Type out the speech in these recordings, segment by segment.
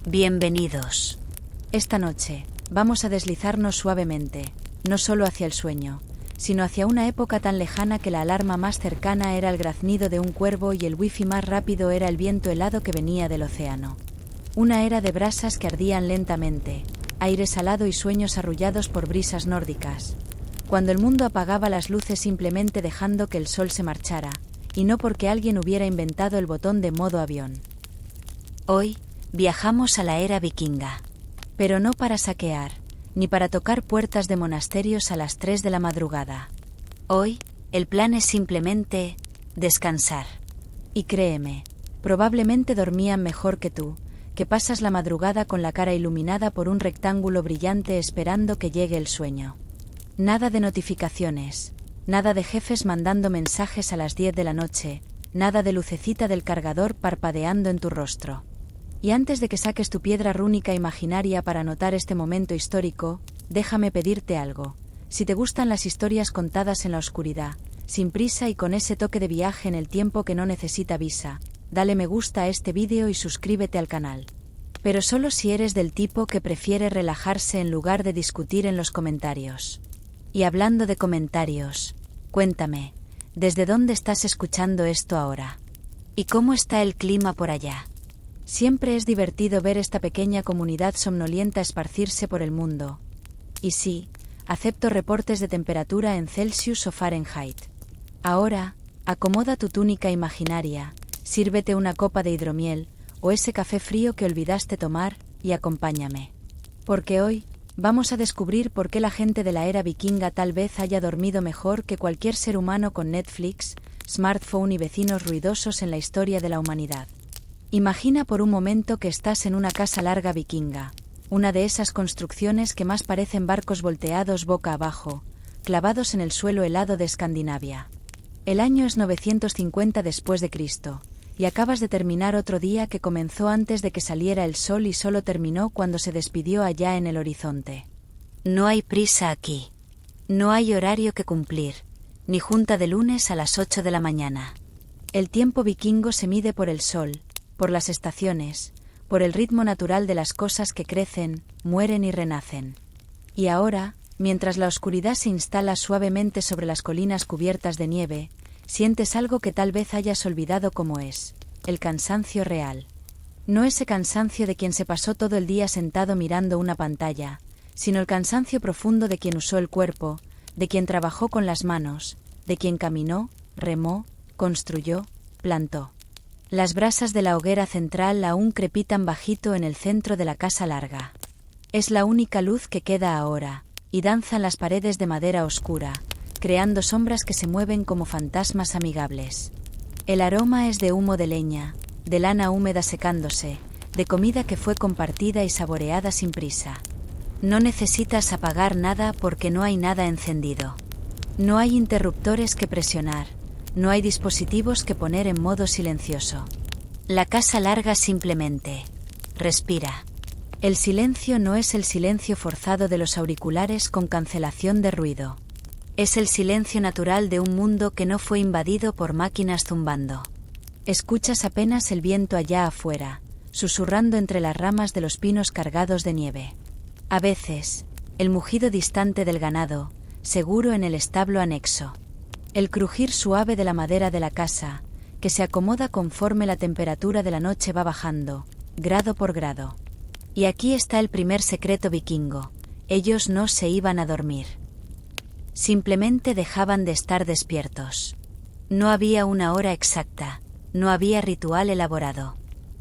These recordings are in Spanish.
Bienvenidos. Esta noche, vamos a deslizarnos suavemente, no solo hacia el sueño, sino hacia una época tan lejana que la alarma más cercana era el graznido de un cuervo y el wifi más rápido era el viento helado que venía del océano. Una era de brasas que ardían lentamente, aire salado y sueños arrullados por brisas nórdicas. Cuando el mundo apagaba las luces simplemente dejando que el sol se marchara, y no porque alguien hubiera inventado el botón de modo avión. Hoy, viajamos a la era vikinga. Pero no para saquear, ni para tocar puertas de monasterios a las 3 de la madrugada. Hoy, el plan es simplemente descansar. Y créeme, probablemente dormían mejor que tú, que pasas la madrugada con la cara iluminada por un rectángulo brillante esperando que llegue el sueño. Nada de notificaciones, nada de jefes mandando mensajes a las 10 de la noche, nada de lucecita del cargador parpadeando en tu rostro. Y antes de que saques tu piedra rúnica imaginaria para anotar este momento histórico, déjame pedirte algo. Si te gustan las historias contadas en la oscuridad, sin prisa y con ese toque de viaje en el tiempo que no necesita visa, dale me gusta a este vídeo y suscríbete al canal. Pero solo si eres del tipo que prefiere relajarse en lugar de discutir en los comentarios. Y hablando de comentarios, cuéntame, ¿desde dónde estás escuchando esto ahora? ¿Y cómo está el clima por allá? Siempre es divertido ver esta pequeña comunidad somnolienta esparcirse por el mundo. Y sí, acepto reportes de temperatura en Celsius o Fahrenheit. Ahora, acomoda tu túnica imaginaria, sírvete una copa de hidromiel, o ese café frío que olvidaste tomar, y acompáñame. Porque hoy, vamos a descubrir por qué la gente de la era vikinga tal vez haya dormido mejor que cualquier ser humano con Netflix, smartphone y vecinos ruidosos en la historia de la humanidad. Imagina por un momento que estás en una casa larga vikinga, una de esas construcciones que más parecen barcos volteados boca abajo, clavados en el suelo helado de Escandinavia. El año es 950 después de Cristo, y acabas de terminar otro día que comenzó antes de que saliera el sol y solo terminó cuando se despidió allá en el horizonte. No hay prisa aquí. No hay horario que cumplir, ni junta de lunes a las 8 de la mañana. El tiempo vikingo se mide por el sol, por las estaciones, por el ritmo natural de las cosas que crecen, mueren y renacen. Y ahora, mientras la oscuridad se instala suavemente sobre las colinas cubiertas de nieve, sientes algo que tal vez hayas olvidado como es, el cansancio real. No ese cansancio de quien se pasó todo el día sentado mirando una pantalla, sino el cansancio profundo de quien usó el cuerpo, de quien trabajó con las manos, de quien caminó, remó, construyó, plantó. Las brasas de la hoguera central aún crepitan bajito en el centro de la casa larga. Es la única luz que queda ahora, y danzan las paredes de madera oscura, creando sombras que se mueven como fantasmas amigables. El aroma es de humo de leña, de lana húmeda secándose, de comida que fue compartida y saboreada sin prisa. No necesitas apagar nada porque no hay nada encendido. No hay interruptores que presionar. No hay dispositivos que poner en modo silencioso. La casa larga simplemente respira. El silencio no es el silencio forzado de los auriculares con cancelación de ruido. Es el silencio natural de un mundo que no fue invadido por máquinas zumbando. Escuchas apenas el viento allá afuera, susurrando entre las ramas de los pinos cargados de nieve. A veces, el mugido distante del ganado, seguro en el establo anexo. El crujir suave de la madera de la casa, que se acomoda conforme la temperatura de la noche va bajando, grado por grado. Y aquí está el primer secreto vikingo: ellos no se iban a dormir. Simplemente dejaban de estar despiertos. No había una hora exacta, no había ritual elaborado.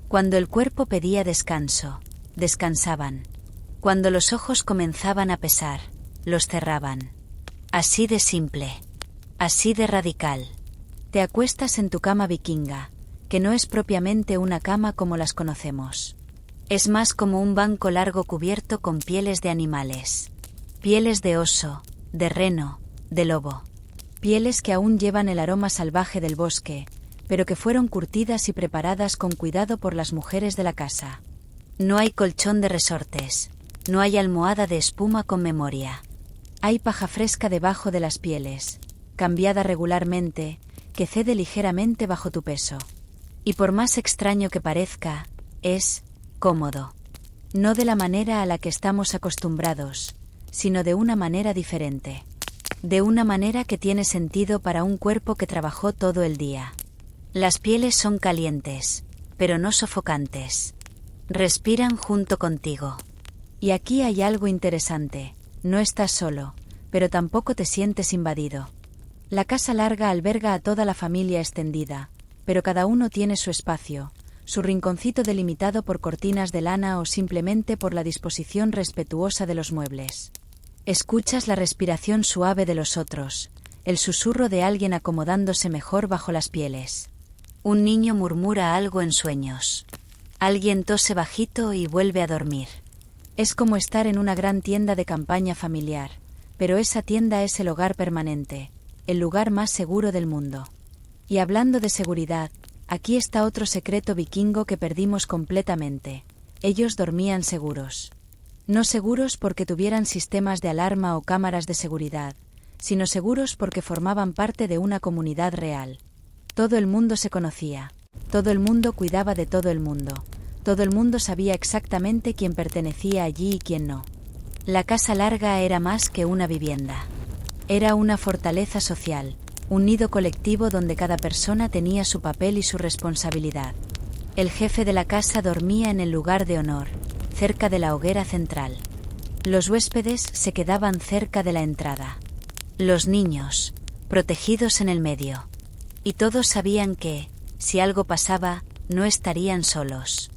Cuando el cuerpo pedía descanso, descansaban. Cuando los ojos comenzaban a pesar, los cerraban. Así de simple. Así de radical. Te acuestas en tu cama vikinga, que no es propiamente una cama como las conocemos. Es más como un banco largo cubierto con pieles de animales. Pieles de oso, de reno, de lobo. Pieles que aún llevan el aroma salvaje del bosque, pero que fueron curtidas y preparadas con cuidado por las mujeres de la casa. No hay colchón de resortes, no hay almohada de espuma con memoria. Hay paja fresca debajo de las pieles, cambiada regularmente, que cede ligeramente bajo tu peso. Y por más extraño que parezca, es cómodo. No de la manera a la que estamos acostumbrados, sino de una manera diferente. De una manera que tiene sentido para un cuerpo que trabajó todo el día. Las pieles son calientes, pero no sofocantes. Respiran junto contigo. Y aquí hay algo interesante. No estás solo, pero tampoco te sientes invadido. La casa larga alberga a toda la familia extendida, pero cada uno tiene su espacio, su rinconcito delimitado por cortinas de lana o simplemente por la disposición respetuosa de los muebles. Escuchas la respiración suave de los otros, el susurro de alguien acomodándose mejor bajo las pieles. Un niño murmura algo en sueños. Alguien tose bajito y vuelve a dormir. Es como estar en una gran tienda de campaña familiar, pero esa tienda es el hogar permanente, el lugar más seguro del mundo. Y hablando de seguridad, aquí está otro secreto vikingo que perdimos completamente. Ellos dormían seguros. No seguros porque tuvieran sistemas de alarma o cámaras de seguridad, sino seguros porque formaban parte de una comunidad real. Todo el mundo se conocía, todo el mundo cuidaba de todo el mundo, todo el mundo sabía exactamente quién pertenecía allí y quién no. La casa larga era más que una vivienda. Era una fortaleza social, un nido colectivo donde cada persona tenía su papel y su responsabilidad. El jefe de la casa dormía en el lugar de honor, cerca de la hoguera central. Los huéspedes se quedaban cerca de la entrada. Los niños, protegidos en el medio. Y todos sabían que, si algo pasaba, no estarían solos.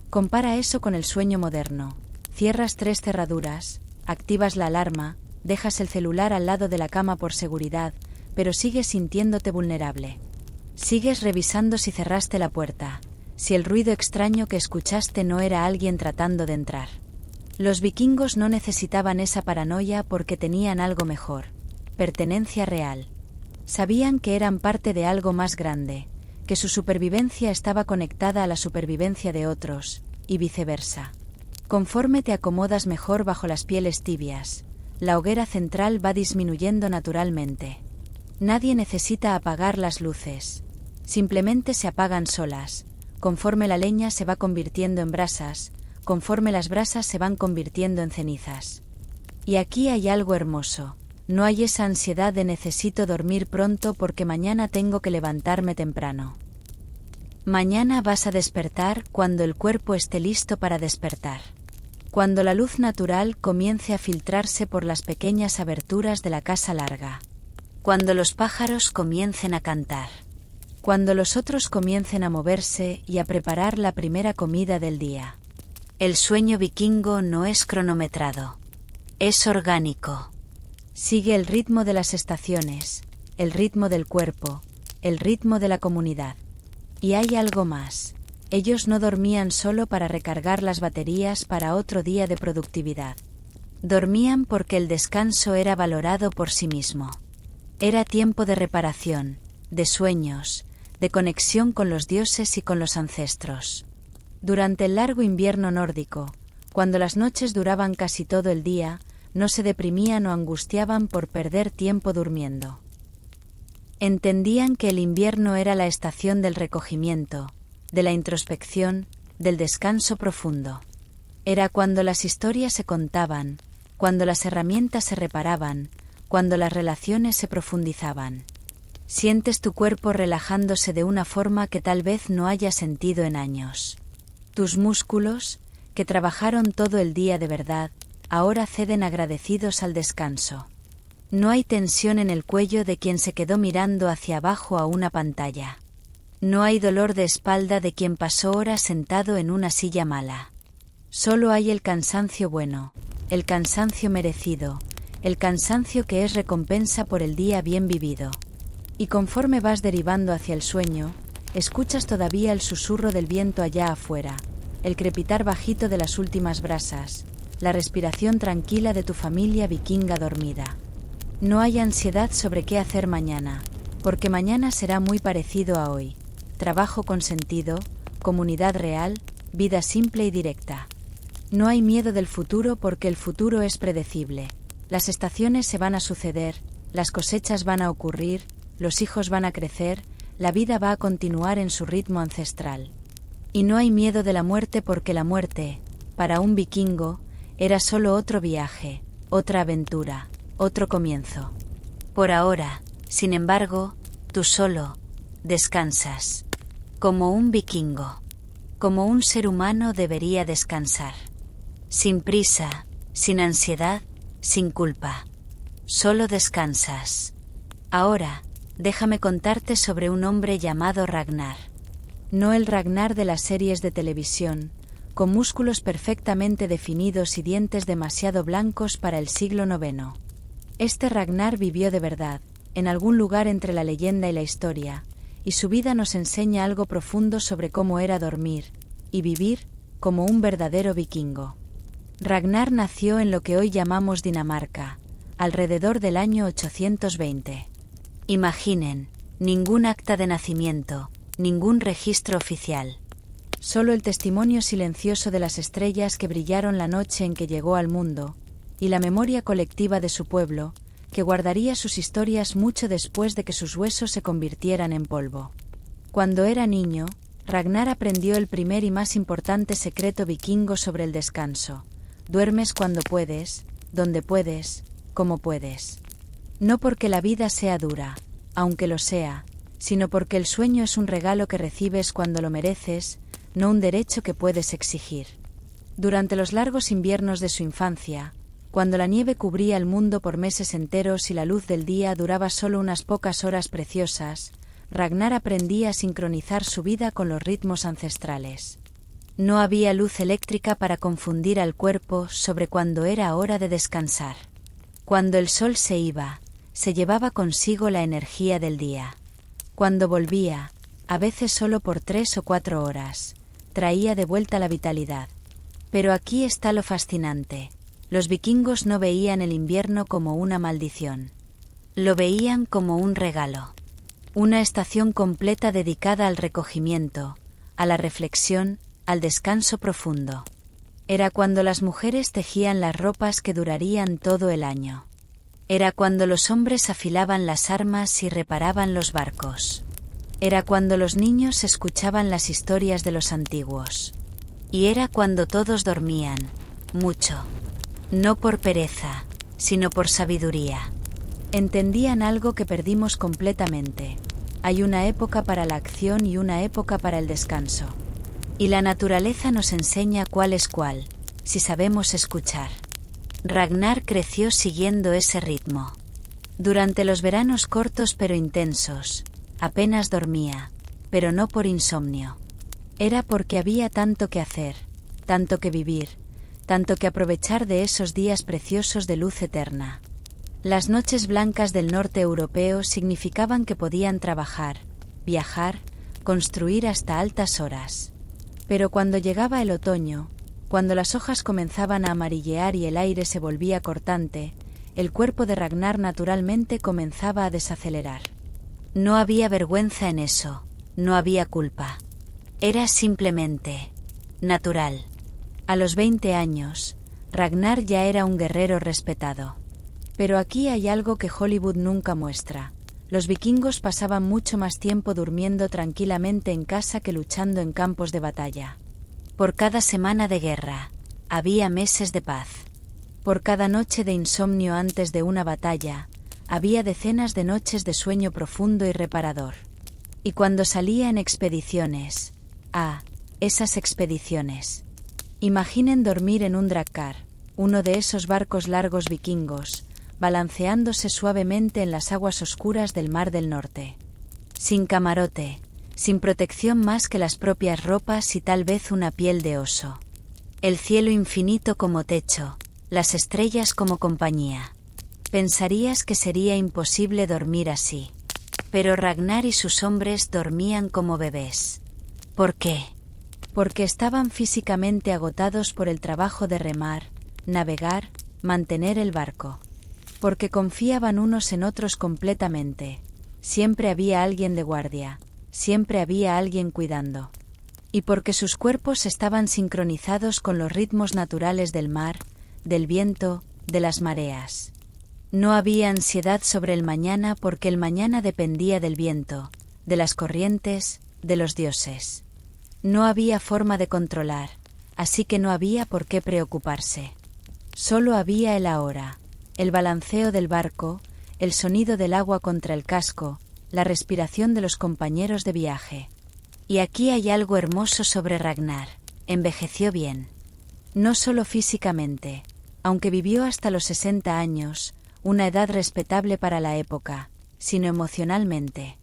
Compara eso con el sueño moderno. Cierras 3 cerraduras, activas la alarma, dejas el celular al lado de la cama por seguridad, pero sigues sintiéndote vulnerable. Sigues revisando si cerraste la puerta, si el ruido extraño que escuchaste no era alguien tratando de entrar. Los vikingos no necesitaban esa paranoia porque tenían algo mejor: pertenencia real. Sabían que eran parte de algo más grande, que su supervivencia estaba conectada a la supervivencia de otros, y viceversa. Conforme te acomodas mejor bajo las pieles tibias, la hoguera central va disminuyendo naturalmente. Nadie necesita apagar las luces. Simplemente se apagan solas, conforme la leña se va convirtiendo en brasas, conforme las brasas se van convirtiendo en cenizas. Y aquí hay algo hermoso. No hay esa ansiedad de necesito dormir pronto porque mañana tengo que levantarme temprano. Mañana vas a despertar cuando el cuerpo esté listo para despertar. Cuando la luz natural comience a filtrarse por las pequeñas aberturas de la casa larga. Cuando los pájaros comiencen a cantar. Cuando los otros comiencen a moverse y a preparar la primera comida del día. El sueño vikingo no es cronometrado. Es orgánico. Sigue el ritmo de las estaciones, el ritmo del cuerpo, el ritmo de la comunidad. Y hay algo más. Ellos no dormían solo para recargar las baterías para otro día de productividad. Dormían porque el descanso era valorado por sí mismo. Era tiempo de reparación, de sueños, de conexión con los dioses y con los ancestros. Durante el largo invierno nórdico, cuando las noches duraban casi todo el día, no se deprimían o angustiaban por perder tiempo durmiendo. Entendían que el invierno era la estación del recogimiento, de la introspección, del descanso profundo. Era cuando las historias se contaban, cuando las herramientas se reparaban, cuando las relaciones se profundizaban. Sientes tu cuerpo relajándose de una forma que tal vez no hayas sentido en años. Tus músculos, que trabajaron todo el día de verdad, ahora ceden agradecidos al descanso. No hay tensión en el cuello de quien se quedó mirando hacia abajo a una pantalla. No hay dolor de espalda de quien pasó horas sentado en una silla mala. Solo hay el cansancio bueno, el cansancio merecido, el cansancio que es recompensa por el día bien vivido. Y conforme vas derivando hacia el sueño, escuchas todavía el susurro del viento allá afuera, el crepitar bajito de las últimas brasas, la respiración tranquila de tu familia vikinga dormida. No hay ansiedad sobre qué hacer mañana, porque mañana será muy parecido a hoy. Trabajo con sentido, comunidad real, vida simple y directa. No hay miedo del futuro porque el futuro es predecible. Las estaciones se van a suceder, las cosechas van a ocurrir, los hijos van a crecer, la vida va a continuar en su ritmo ancestral. Y no hay miedo de la muerte porque la muerte, para un vikingo, era solo otro viaje, otra aventura, otro comienzo. Por ahora, sin embargo, tú solo descansas. Como un vikingo. Como un ser humano debería descansar. Sin prisa, sin ansiedad, sin culpa. Solo descansas. Ahora, déjame contarte sobre un hombre llamado Ragnar. No el Ragnar de las series de televisión, con músculos perfectamente definidos y dientes demasiado blancos para el siglo IX. Este Ragnar vivió de verdad, en algún lugar entre la leyenda y la historia, y su vida nos enseña algo profundo sobre cómo era dormir y vivir como un verdadero vikingo. Ragnar nació en lo que hoy llamamos Dinamarca, alrededor del año 820. Imaginen, ningún acta de nacimiento, ningún registro oficial. Solo el testimonio silencioso de las estrellas que brillaron la noche en que llegó al mundo, y la memoria colectiva de su pueblo, que guardaría sus historias mucho después de que sus huesos se convirtieran en polvo. Cuando era niño, Ragnar aprendió el primer y más importante secreto vikingo sobre el descanso. Duermes cuando puedes, donde puedes, como puedes. No porque la vida sea dura, aunque lo sea, sino porque el sueño es un regalo que recibes cuando lo mereces, no un derecho que puedes exigir. Durante los largos inviernos de su infancia, cuando la nieve cubría el mundo por meses enteros y la luz del día duraba solo unas pocas horas preciosas, Ragnar aprendía a sincronizar su vida con los ritmos ancestrales. No había luz eléctrica para confundir al cuerpo sobre cuándo era hora de descansar. Cuando el sol se iba, se llevaba consigo la energía del día. Cuando volvía, a veces solo por 3 o 4 horas, traía de vuelta la vitalidad. Pero aquí está lo fascinante. Los vikingos no veían el invierno como una maldición. Lo veían como un regalo. Una estación completa dedicada al recogimiento, a la reflexión, al descanso profundo. Era cuando las mujeres tejían las ropas que durarían todo el año. Era cuando los hombres afilaban las armas y reparaban los barcos. Era cuando los niños escuchaban las historias de los antiguos. Y era cuando todos dormían, mucho. No por pereza, sino por sabiduría. Entendían algo que perdimos completamente. Hay una época para la acción y una época para el descanso. Y la naturaleza nos enseña cuál es cuál, si sabemos escuchar. Ragnar creció siguiendo ese ritmo. Durante los veranos cortos pero intensos, apenas dormía, pero no por insomnio. Era porque había tanto que hacer, tanto que vivir, tanto que aprovechar de esos días preciosos de luz eterna. Las noches blancas del norte europeo significaban que podían trabajar, viajar, construir hasta altas horas. Pero cuando llegaba el otoño, cuando las hojas comenzaban a amarillear y el aire se volvía cortante, el cuerpo de Ragnar naturalmente comenzaba a desacelerar. No había vergüenza en eso, no había culpa. Era simplemente natural. A los 20 años, Ragnar ya era un guerrero respetado. Pero aquí hay algo que Hollywood nunca muestra. Los vikingos pasaban mucho más tiempo durmiendo tranquilamente en casa que luchando en campos de batalla. Por cada semana de guerra, había meses de paz. Por cada noche de insomnio antes de una batalla, había decenas de noches de sueño profundo y reparador. Y cuando salía en expediciones, esas expediciones. Imaginen dormir en un drakkar, uno de esos barcos largos vikingos, balanceándose suavemente en las aguas oscuras del Mar del Norte. Sin camarote, sin protección más que las propias ropas y tal vez una piel de oso. El cielo infinito como techo, las estrellas como compañía. Pensarías que sería imposible dormir así. Pero Ragnar y sus hombres dormían como bebés. ¿Por qué? Porque estaban físicamente agotados por el trabajo de remar, navegar, mantener el barco. Porque confiaban unos en otros completamente. Siempre había alguien de guardia, siempre había alguien cuidando. Y porque sus cuerpos estaban sincronizados con los ritmos naturales del mar, del viento, de las mareas. No había ansiedad sobre el mañana porque el mañana dependía del viento, de las corrientes, de los dioses. No había forma de controlar, así que no había por qué preocuparse. Solo había el ahora, el balanceo del barco, el sonido del agua contra el casco, la respiración de los compañeros de viaje. Y aquí hay algo hermoso sobre Ragnar: envejeció bien. No solo físicamente, aunque vivió hasta los 60 años, una edad respetable para la época, sino emocionalmente.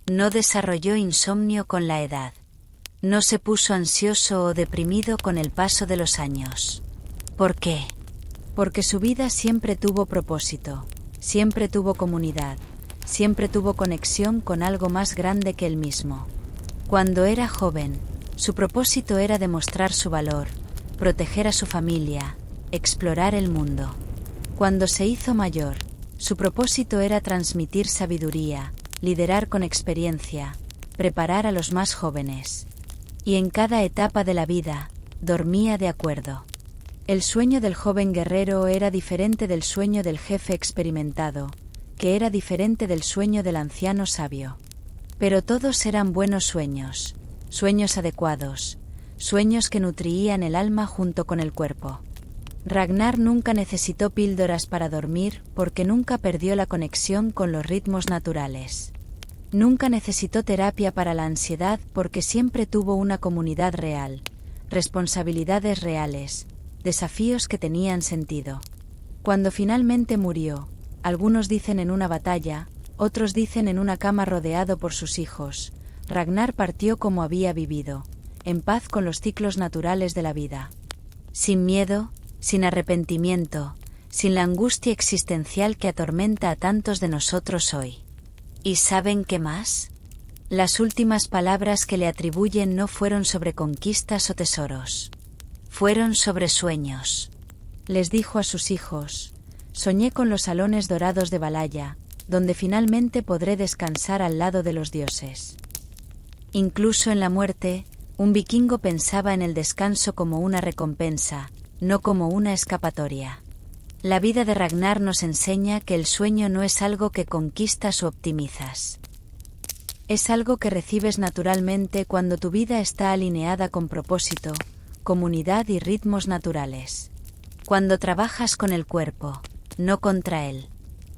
No desarrolló insomnio con la edad. No se puso ansioso o deprimido con el paso de los años. ¿Por qué? Porque su vida siempre tuvo propósito, siempre tuvo comunidad, siempre tuvo conexión con algo más grande que él mismo. Cuando era joven, su propósito era demostrar su valor, proteger a su familia, explorar el mundo. Cuando se hizo mayor, su propósito era transmitir sabiduría, liderar con experiencia, preparar a los más jóvenes. Y en cada etapa de la vida, dormía de acuerdo. El sueño del joven guerrero era diferente del sueño del jefe experimentado, que era diferente del sueño del anciano sabio. Pero todos eran buenos sueños, sueños adecuados, sueños que nutrían el alma junto con el cuerpo. Ragnar nunca necesitó píldoras para dormir porque nunca perdió la conexión con los ritmos naturales. Nunca necesitó terapia para la ansiedad porque siempre tuvo una comunidad real, responsabilidades reales, desafíos que tenían sentido. Cuando finalmente murió, algunos dicen en una batalla, otros dicen en una cama rodeado por sus hijos, Ragnar partió como había vivido, en paz con los ciclos naturales de la vida. Sin miedo, sin arrepentimiento, sin la angustia existencial que atormenta a tantos de nosotros hoy. ¿Y saben qué más? Las últimas palabras que le atribuyen no fueron sobre conquistas o tesoros. Fueron sobre sueños. Les dijo a sus hijos: soñé con los salones dorados de Valhalla, donde finalmente podré descansar al lado de los dioses. Incluso en la muerte, un vikingo pensaba en el descanso como una recompensa, no como una escapatoria. La vida de Ragnar nos enseña que el sueño no es algo que conquistas o optimizas. Es algo que recibes naturalmente cuando tu vida está alineada con propósito, comunidad y ritmos naturales. Cuando trabajas con el cuerpo, no contra él.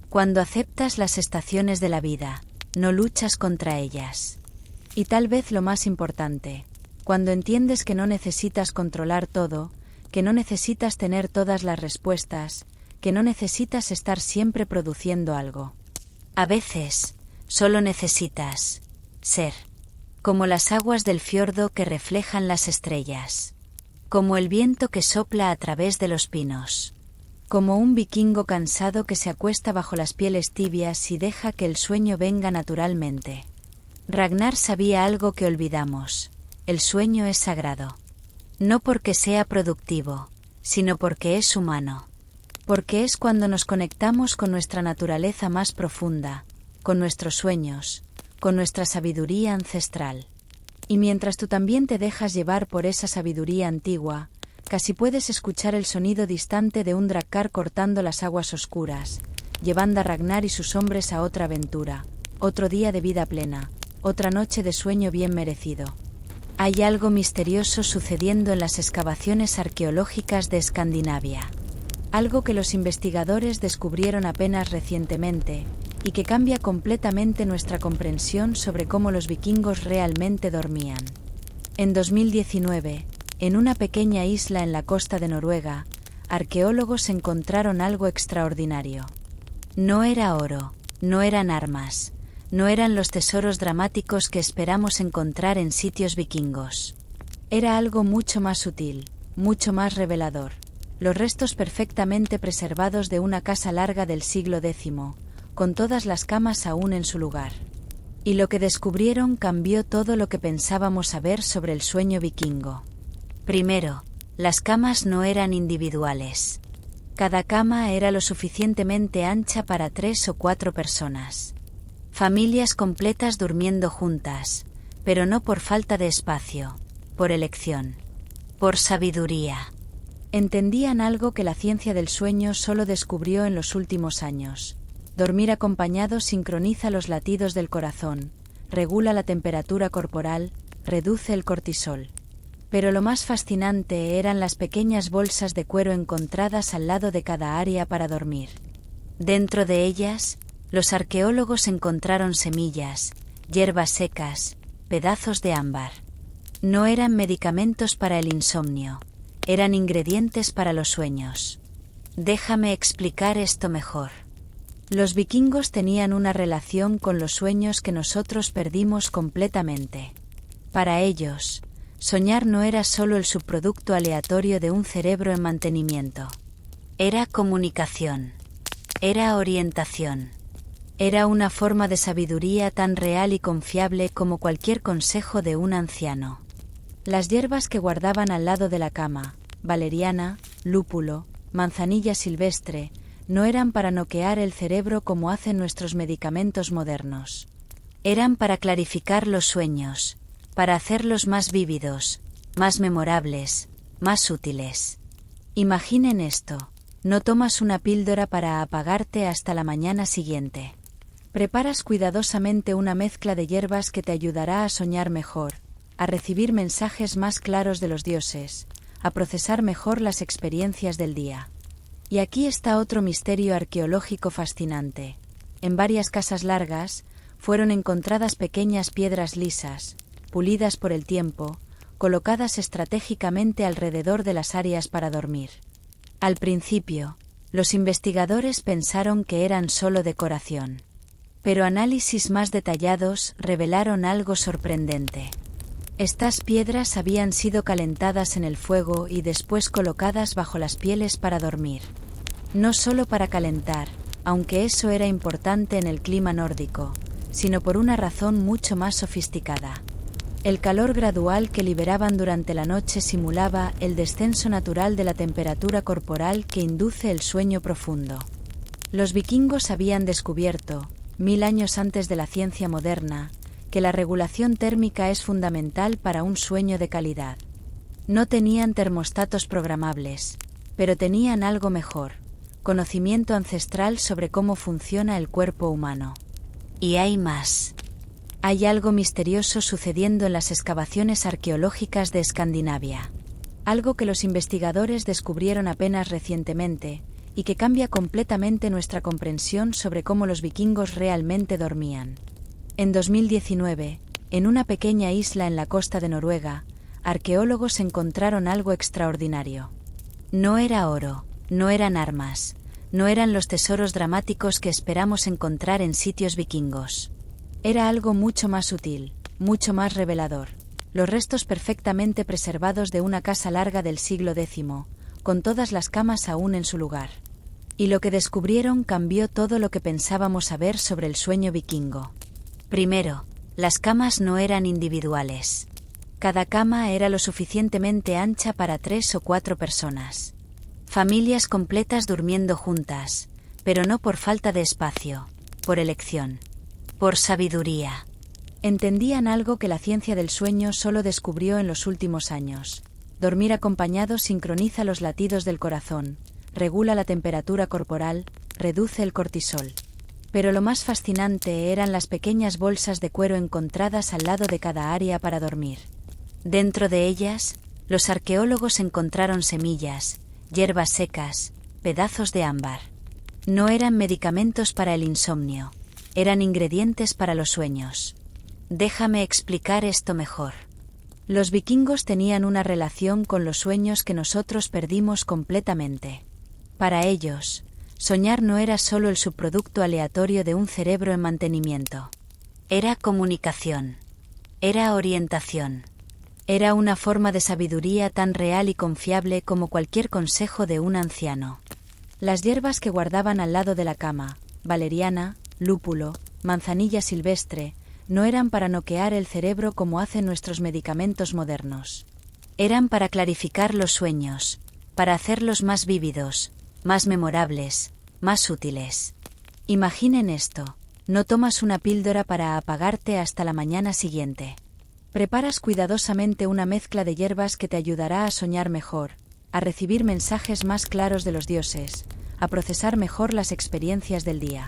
Cuando aceptas las estaciones de la vida, no luchas contra ellas. Y tal vez lo más importante, cuando entiendes que no necesitas controlar todo, que no necesitas tener todas las respuestas, que no necesitas estar siempre produciendo algo. A veces, solo necesitas ser, como las aguas del fiordo que reflejan las estrellas, como el viento que sopla a través de los pinos, como un vikingo cansado que se acuesta bajo las pieles tibias y deja que el sueño venga naturalmente. Ragnar sabía algo que olvidamos: el sueño es sagrado. No porque sea productivo, sino porque es humano. Porque es cuando nos conectamos con nuestra naturaleza más profunda, con nuestros sueños, con nuestra sabiduría ancestral. Y mientras tú también te dejas llevar por esa sabiduría antigua, casi puedes escuchar el sonido distante de un drakkar cortando las aguas oscuras, llevando a Ragnar y sus hombres a otra aventura, otro día de vida plena, otra noche de sueño bien merecido. Hay algo misterioso sucediendo en las excavaciones arqueológicas de Escandinavia. Algo que los investigadores descubrieron apenas recientemente, y que cambia completamente nuestra comprensión sobre cómo los vikingos realmente dormían. En 2019, en una pequeña isla en la costa de Noruega, arqueólogos encontraron algo extraordinario. No era oro, no eran armas, no eran los tesoros dramáticos que esperamos encontrar en sitios vikingos. Era algo mucho más sutil, mucho más revelador. Los restos perfectamente preservados de una casa larga del siglo X, con todas las camas aún en su lugar. Y lo que descubrieron cambió todo lo que pensábamos saber sobre el sueño vikingo. Primero, las camas no eran individuales. Cada cama era lo suficientemente ancha para 3 o 4 personas. Familias completas durmiendo juntas, pero no por falta de espacio, por elección, por sabiduría. Entendían algo que la ciencia del sueño solo descubrió en los últimos años. Dormir acompañado sincroniza los latidos del corazón, regula la temperatura corporal, reduce el cortisol. Pero lo más fascinante eran las pequeñas bolsas de cuero encontradas al lado de cada área para dormir. Dentro de ellas, los arqueólogos encontraron semillas, hierbas secas, pedazos de ámbar. No eran medicamentos para el insomnio, eran ingredientes para los sueños. Déjame explicar esto mejor. Los vikingos tenían una relación con los sueños que nosotros perdimos completamente. Para ellos, soñar no era solo el subproducto aleatorio de un cerebro en mantenimiento. Era comunicación. Era orientación. Era una forma de sabiduría tan real y confiable como cualquier consejo de un anciano. Las hierbas que guardaban al lado de la cama, valeriana, lúpulo, manzanilla silvestre, no eran para noquear el cerebro como hacen nuestros medicamentos modernos. Eran para clarificar los sueños, para hacerlos más vívidos, más memorables, más útiles. Imaginen esto, no tomas una píldora para apagarte hasta la mañana siguiente. Preparas cuidadosamente una mezcla de hierbas que te ayudará a soñar mejor, a recibir mensajes más claros de los dioses, a procesar mejor las experiencias del día. Y aquí está otro misterio arqueológico fascinante. En varias casas largas, fueron encontradas pequeñas piedras lisas, pulidas por el tiempo, colocadas estratégicamente alrededor de las áreas para dormir. Al principio, los investigadores pensaron que eran solo decoración. Pero análisis más detallados revelaron algo sorprendente. Estas piedras habían sido calentadas en el fuego y después colocadas bajo las pieles para dormir. No solo para calentar, aunque eso era importante en el clima nórdico, sino por una razón mucho más sofisticada. El calor gradual que liberaban durante la noche simulaba el descenso natural de la temperatura corporal que induce el sueño profundo. Los vikingos habían descubierto, 1000 años antes de la ciencia moderna, que la regulación térmica es fundamental para un sueño de calidad. No tenían termostatos programables, pero tenían algo mejor: conocimiento ancestral sobre cómo funciona el cuerpo humano. Y hay más. Hay algo misterioso sucediendo en las excavaciones arqueológicas de Escandinavia. Algo que los investigadores descubrieron apenas recientemente, y que cambia completamente nuestra comprensión sobre cómo los vikingos realmente dormían. En 2019, en una pequeña isla en la costa de Noruega, arqueólogos encontraron algo extraordinario. No era oro, no eran armas, no eran los tesoros dramáticos que esperamos encontrar en sitios vikingos. Era algo mucho más sutil, mucho más revelador. Los restos perfectamente preservados de una casa larga del siglo X, con todas las camas aún en su lugar. Y lo que descubrieron cambió todo lo que pensábamos saber sobre el sueño vikingo. Primero, las camas no eran individuales. Cada cama era lo suficientemente ancha para 3 o 4 personas. Familias completas durmiendo juntas, pero no por falta de espacio, por elección, por sabiduría. Entendían algo que la ciencia del sueño solo descubrió en los últimos años. Dormir acompañado sincroniza los latidos del corazón, regula la temperatura corporal, reduce el cortisol. Pero lo más fascinante eran las pequeñas bolsas de cuero encontradas al lado de cada área para dormir. Dentro de ellas, los arqueólogos encontraron semillas, hierbas secas, pedazos de ámbar. No eran medicamentos para el insomnio, eran ingredientes para los sueños. Déjame explicar esto mejor. Los vikingos tenían una relación con los sueños que nosotros perdimos completamente. Para ellos, soñar no era solo el subproducto aleatorio de un cerebro en mantenimiento. Era comunicación. Era orientación. Era una forma de sabiduría tan real y confiable como cualquier consejo de un anciano. Las hierbas que guardaban al lado de la cama, valeriana, lúpulo, manzanilla silvestre, no eran para noquear el cerebro como hacen nuestros medicamentos modernos. Eran para clarificar los sueños, para hacerlos más vívidos, más memorables, más útiles. Imaginen esto, no tomas una píldora para apagarte hasta la mañana siguiente. Preparas cuidadosamente una mezcla de hierbas que te ayudará a soñar mejor, a recibir mensajes más claros de los dioses, a procesar mejor las experiencias del día.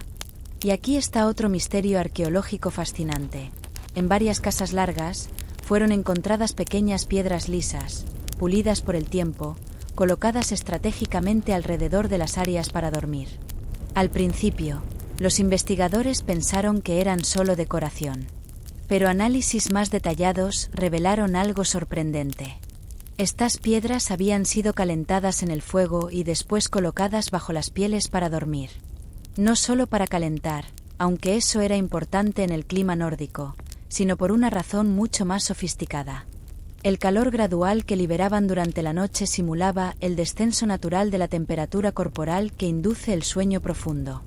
Y aquí está otro misterio arqueológico fascinante. En varias casas largas, fueron encontradas pequeñas piedras lisas, pulidas por el tiempo, colocadas estratégicamente alrededor de las áreas para dormir. Al principio, los investigadores pensaron que eran solo decoración. Pero análisis más detallados revelaron algo sorprendente. Estas piedras habían sido calentadas en el fuego y después colocadas bajo las pieles para dormir. No solo para calentar, aunque eso era importante en el clima nórdico, sino por una razón mucho más sofisticada. El calor gradual que liberaban durante la noche simulaba el descenso natural de la temperatura corporal que induce el sueño profundo.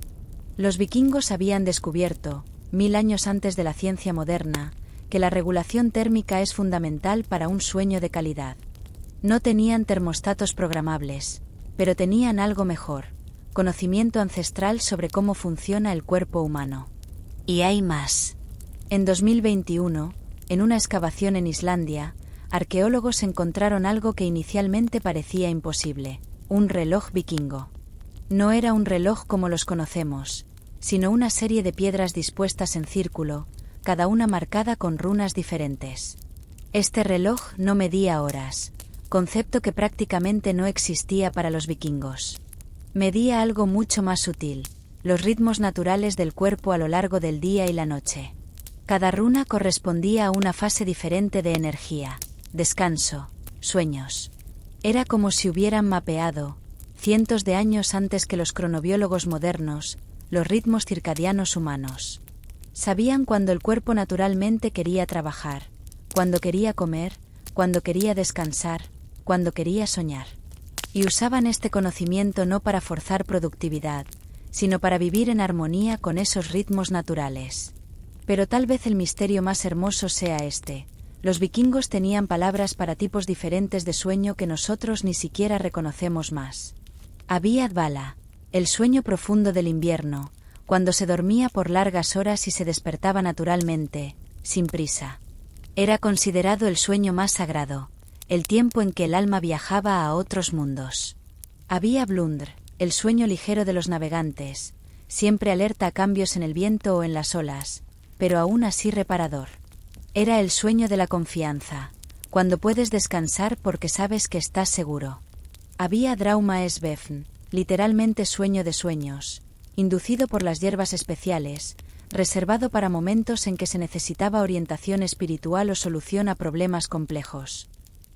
Los vikingos habían descubierto, 1000 años antes de la ciencia moderna, que la regulación térmica es fundamental para un sueño de calidad. No tenían termostatos programables, pero tenían algo mejor: conocimiento ancestral sobre cómo funciona el cuerpo humano. Y hay más. En 2021, en una excavación en Islandia, arqueólogos encontraron algo que inicialmente parecía imposible: un reloj vikingo. No era un reloj como los conocemos, sino una serie de piedras dispuestas en círculo, cada una marcada con runas diferentes. Este reloj no medía horas, concepto que prácticamente no existía para los vikingos. Medía algo mucho más sutil: los ritmos naturales del cuerpo a lo largo del día y la noche. Cada runa correspondía a una fase diferente de energía, descanso, sueños. Era como si hubieran mapeado, cientos de años antes que los cronobiólogos modernos, los ritmos circadianos humanos. Sabían cuándo el cuerpo naturalmente quería trabajar, cuándo quería comer, cuándo quería descansar, cuándo quería soñar. Y usaban este conocimiento no para forzar productividad, sino para vivir en armonía con esos ritmos naturales. Pero tal vez el misterio más hermoso sea este: los vikingos tenían palabras para tipos diferentes de sueño que nosotros ni siquiera reconocemos más. Había Dvala, el sueño profundo del invierno, cuando se dormía por largas horas y se despertaba naturalmente, sin prisa. Era considerado el sueño más sagrado, el tiempo en que el alma viajaba a otros mundos. Había Blundr, el sueño ligero de los navegantes, siempre alerta a cambios en el viento o en las olas, pero aún así reparador. Era el sueño de la confianza, cuando puedes descansar porque sabes que estás seguro. Había Drauma Svefn, literalmente sueño de sueños, inducido por las hierbas especiales, reservado para momentos en que se necesitaba orientación espiritual o solución a problemas complejos.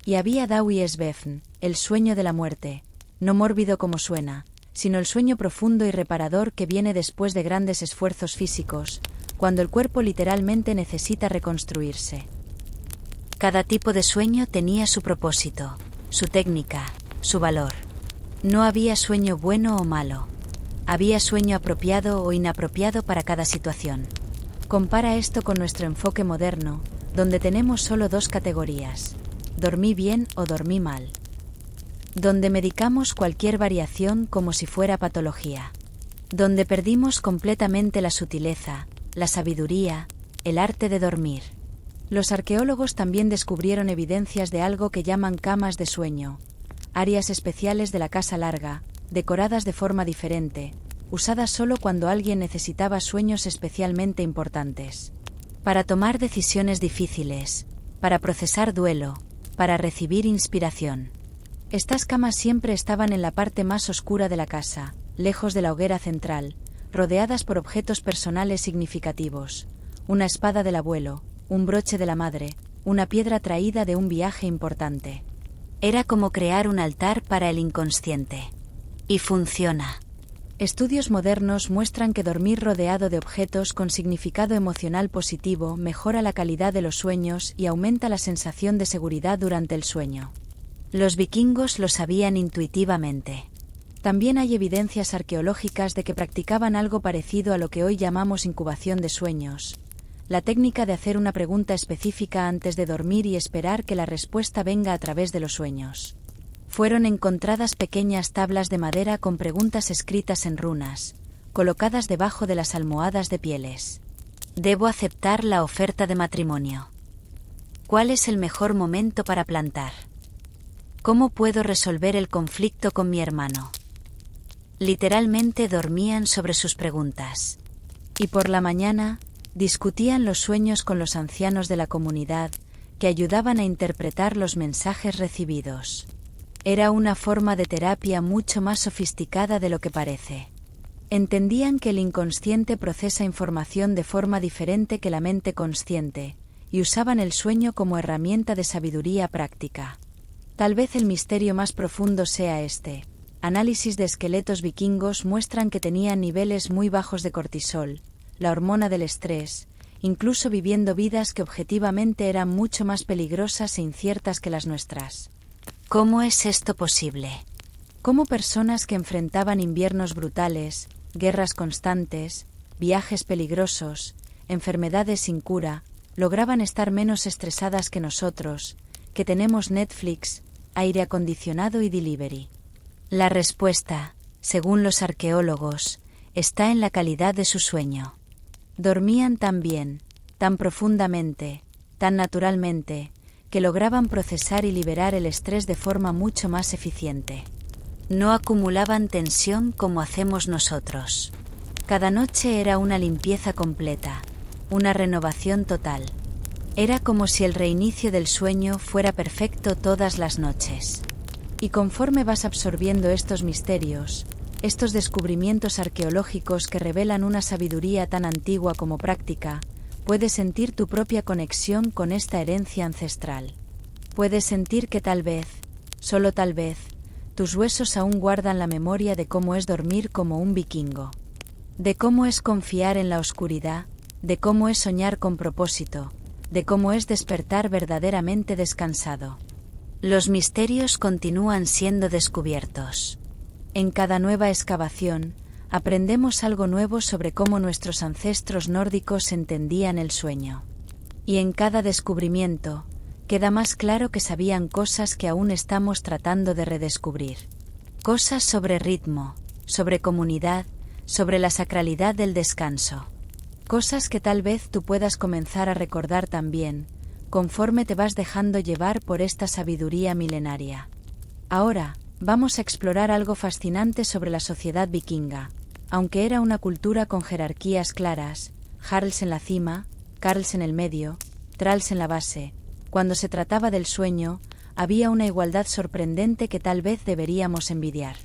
Y había Dawi Svefn, el sueño de la muerte, no mórbido como suena, sino el sueño profundo y reparador que viene después de grandes esfuerzos físicos, cuando el cuerpo literalmente necesita reconstruirse. Cada tipo de sueño tenía su propósito, su técnica, su valor. No había sueño bueno o malo. Había sueño apropiado o inapropiado para cada situación. Compara esto con nuestro enfoque moderno, donde tenemos solo dos categorías: dormí bien o dormí mal. Donde medicamos cualquier variación como si fuera patología. Donde perdimos completamente la sutileza, la sabiduría, el arte de dormir. Los arqueólogos también descubrieron evidencias de algo que llaman camas de sueño, áreas especiales de la casa larga, decoradas de forma diferente, usadas solo cuando alguien necesitaba sueños especialmente importantes. Para tomar decisiones difíciles, para procesar duelo, para recibir inspiración. Estas camas siempre estaban en la parte más oscura de la casa, lejos de la hoguera central, rodeadas por objetos personales significativos: una espada del abuelo, un broche de la madre, una piedra traída de un viaje importante. Era como crear un altar para el inconsciente. Y funciona. Estudios modernos muestran que dormir rodeado de objetos con significado emocional positivo mejora la calidad de los sueños y aumenta la sensación de seguridad durante el sueño. Los vikingos lo sabían intuitivamente. También hay evidencias arqueológicas de que practicaban algo parecido a lo que hoy llamamos incubación de sueños, la técnica de hacer una pregunta específica antes de dormir y esperar que la respuesta venga a través de los sueños. Fueron encontradas pequeñas tablas de madera con preguntas escritas en runas, colocadas debajo de las almohadas de pieles. Debo aceptar la oferta de matrimonio. ¿Cuál es el mejor momento para plantar? ¿Cómo puedo resolver el conflicto con mi hermano? Literalmente dormían sobre sus preguntas. Y por la mañana, discutían los sueños con los ancianos de la comunidad, que ayudaban a interpretar los mensajes recibidos. Era una forma de terapia mucho más sofisticada de lo que parece. Entendían que el inconsciente procesa información de forma diferente que la mente consciente, y usaban el sueño como herramienta de sabiduría práctica. Tal vez el misterio más profundo sea este. Análisis de esqueletos vikingos muestran que tenían niveles muy bajos de cortisol, la hormona del estrés, incluso viviendo vidas que objetivamente eran mucho más peligrosas e inciertas que las nuestras. ¿Cómo es esto posible? Cómo personas que enfrentaban inviernos brutales, guerras constantes, viajes peligrosos, enfermedades sin cura, lograban estar menos estresadas que nosotros, que tenemos Netflix, aire acondicionado y delivery. La respuesta, según los arqueólogos, está en la calidad de su sueño. Dormían tan bien, tan profundamente, tan naturalmente, que lograban procesar y liberar el estrés de forma mucho más eficiente. No acumulaban tensión como hacemos nosotros. Cada noche era una limpieza completa, una renovación total. Era como si el reinicio del sueño fuera perfecto todas las noches. Y conforme vas absorbiendo estos misterios, estos descubrimientos arqueológicos que revelan una sabiduría tan antigua como práctica, puedes sentir tu propia conexión con esta herencia ancestral. Puedes sentir que tal vez, solo tal vez, tus huesos aún guardan la memoria de cómo es dormir como un vikingo. De cómo es confiar en la oscuridad, de cómo es soñar con propósito, de cómo es despertar verdaderamente descansado. Los misterios continúan siendo descubiertos. En cada nueva excavación, aprendemos algo nuevo sobre cómo nuestros ancestros nórdicos entendían el sueño. Y en cada descubrimiento, queda más claro que sabían cosas que aún estamos tratando de redescubrir. Cosas sobre ritmo, sobre comunidad, sobre la sacralidad del descanso. Cosas que tal vez tú puedas comenzar a recordar también, conforme te vas dejando llevar por esta sabiduría milenaria. Ahora, vamos a explorar algo fascinante sobre la sociedad vikinga. Aunque era una cultura con jerarquías claras, Jarls en la cima, Karls en el medio, Thralls en la base, cuando se trataba del sueño, había una igualdad sorprendente que tal vez deberíamos envidiar.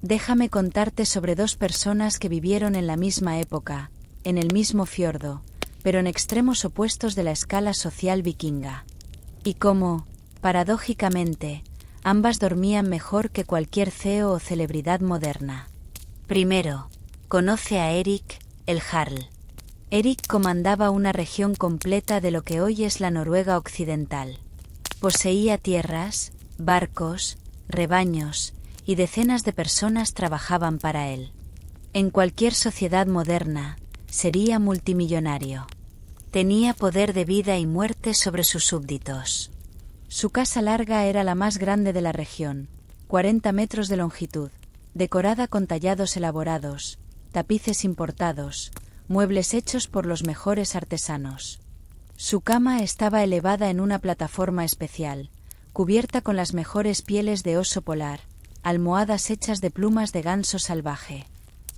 Déjame contarte sobre dos personas que vivieron en la misma época, en el mismo fiordo, pero en extremos opuestos de la escala social vikinga. Y cómo, paradójicamente, ambas dormían mejor que cualquier CEO o celebridad moderna. Primero, conoce a Erik, el Jarl. Erik comandaba una región completa de lo que hoy es la Noruega occidental. Poseía tierras, barcos, rebaños, y decenas de personas trabajaban para él. En cualquier sociedad moderna, sería multimillonario. Tenía poder de vida y muerte sobre sus súbditos. Su casa larga era la más grande de la región, 40 metros de longitud, decorada con tallados elaborados, tapices importados, muebles hechos por los mejores artesanos. Su cama estaba elevada en una plataforma especial, cubierta con las mejores pieles de oso polar, almohadas hechas de plumas de ganso salvaje.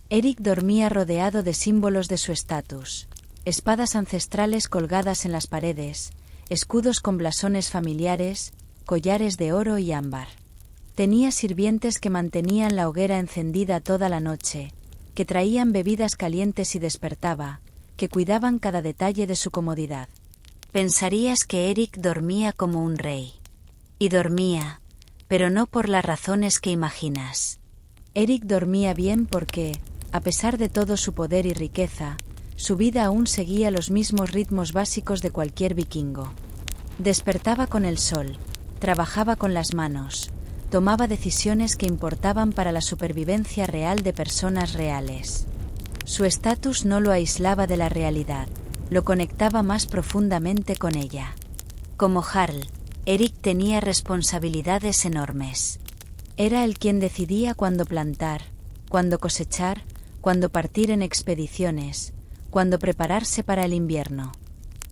Erik dormía rodeado de símbolos de su estatus, espadas ancestrales colgadas en las paredes, escudos con blasones familiares, collares de oro y ámbar. Tenía sirvientes que mantenían la hoguera encendida toda la noche, que traían bebidas calientes y despertaba, que cuidaban cada detalle de su comodidad. Pensarías que Erik dormía como un rey. Y dormía, pero no por las razones que imaginas. Erik dormía bien porque, a pesar de todo su poder y riqueza, su vida aún seguía los mismos ritmos básicos de cualquier vikingo. Despertaba con el sol, trabajaba con las manos, tomaba decisiones que importaban para la supervivencia real de personas reales. Su estatus no lo aislaba de la realidad, lo conectaba más profundamente con ella. Como Jarl, Erik tenía responsabilidades enormes. Era el quien decidía cuándo plantar, cuándo cosechar, cuándo partir en expediciones, cuándo prepararse para el invierno.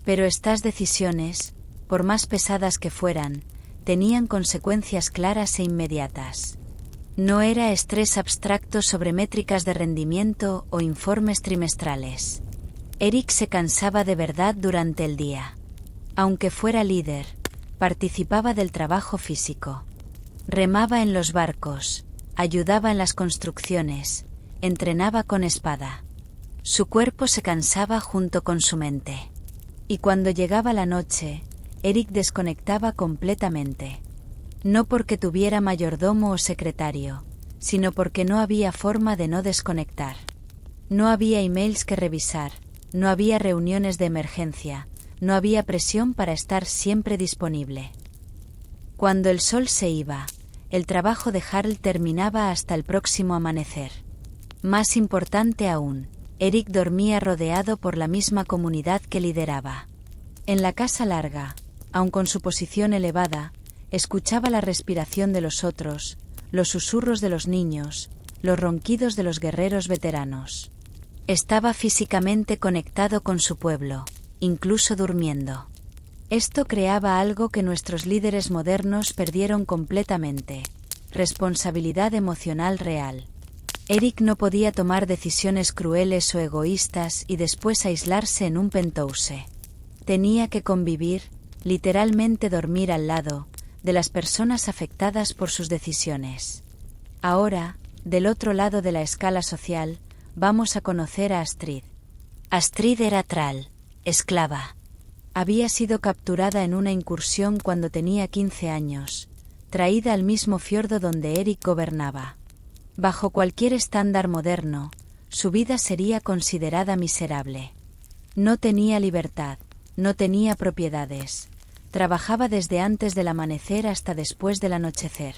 Pero estas decisiones, por más pesadas que fueran, tenían consecuencias claras e inmediatas. No era estrés abstracto sobre métricas de rendimiento o informes trimestrales. Erik se cansaba de verdad durante el día. Aunque fuera líder, Participaba del trabajo físico. Remaba en los barcos, ayudaba en las construcciones, entrenaba con espada. Su cuerpo se cansaba junto con su mente. Y cuando llegaba la noche, Eric desconectaba completamente. No porque tuviera mayordomo o secretario, sino porque no había forma de no desconectar. No había emails que revisar, no había reuniones de emergencia, no había presión para estar siempre disponible. Cuando el sol se iba, el trabajo de Harold terminaba hasta el próximo amanecer. Más importante aún, Eric dormía rodeado por la misma comunidad que lideraba. En la casa larga, aun con su posición elevada, escuchaba la respiración de los otros, los susurros de los niños, los ronquidos de los guerreros veteranos. Estaba físicamente conectado con su pueblo, incluso durmiendo. Esto creaba algo que nuestros líderes modernos perdieron completamente: responsabilidad emocional real. Eric no podía tomar decisiones crueles o egoístas y después aislarse en un penthouse. Tenía que convivir, literalmente dormir al lado, de las personas afectadas por sus decisiones. Ahora, del otro lado de la escala social, vamos a conocer a Astrid. Astrid era thrall, esclava. Había sido capturada en una incursión cuando tenía 15 años, traída al mismo fiordo donde Eric gobernaba. Bajo cualquier estándar moderno, su vida sería considerada miserable. No tenía libertad, no tenía propiedades. Trabajaba desde antes del amanecer hasta después del anochecer.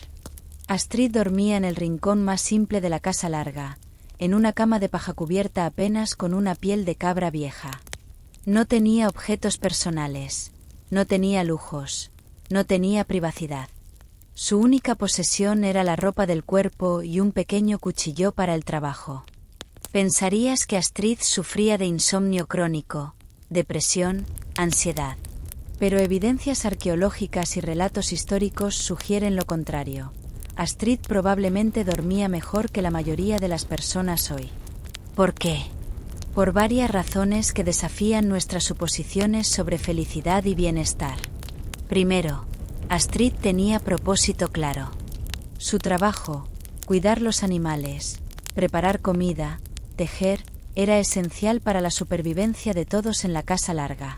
Astrid dormía en el rincón más simple de la casa larga, en una cama de paja cubierta apenas con una piel de cabra vieja. No tenía objetos personales, no tenía lujos, no tenía privacidad. Su única posesión era la ropa del cuerpo y un pequeño cuchillo para el trabajo. Pensarías que Astrid sufría de insomnio crónico, depresión, ansiedad. Pero evidencias arqueológicas y relatos históricos sugieren lo contrario. Astrid probablemente dormía mejor que la mayoría de las personas hoy. ¿Por qué? Por varias razones que desafían nuestras suposiciones sobre felicidad y bienestar. Primero, Astrid tenía propósito claro. Su trabajo, cuidar los animales, preparar comida, tejer, era esencial para la supervivencia de todos en la casa larga.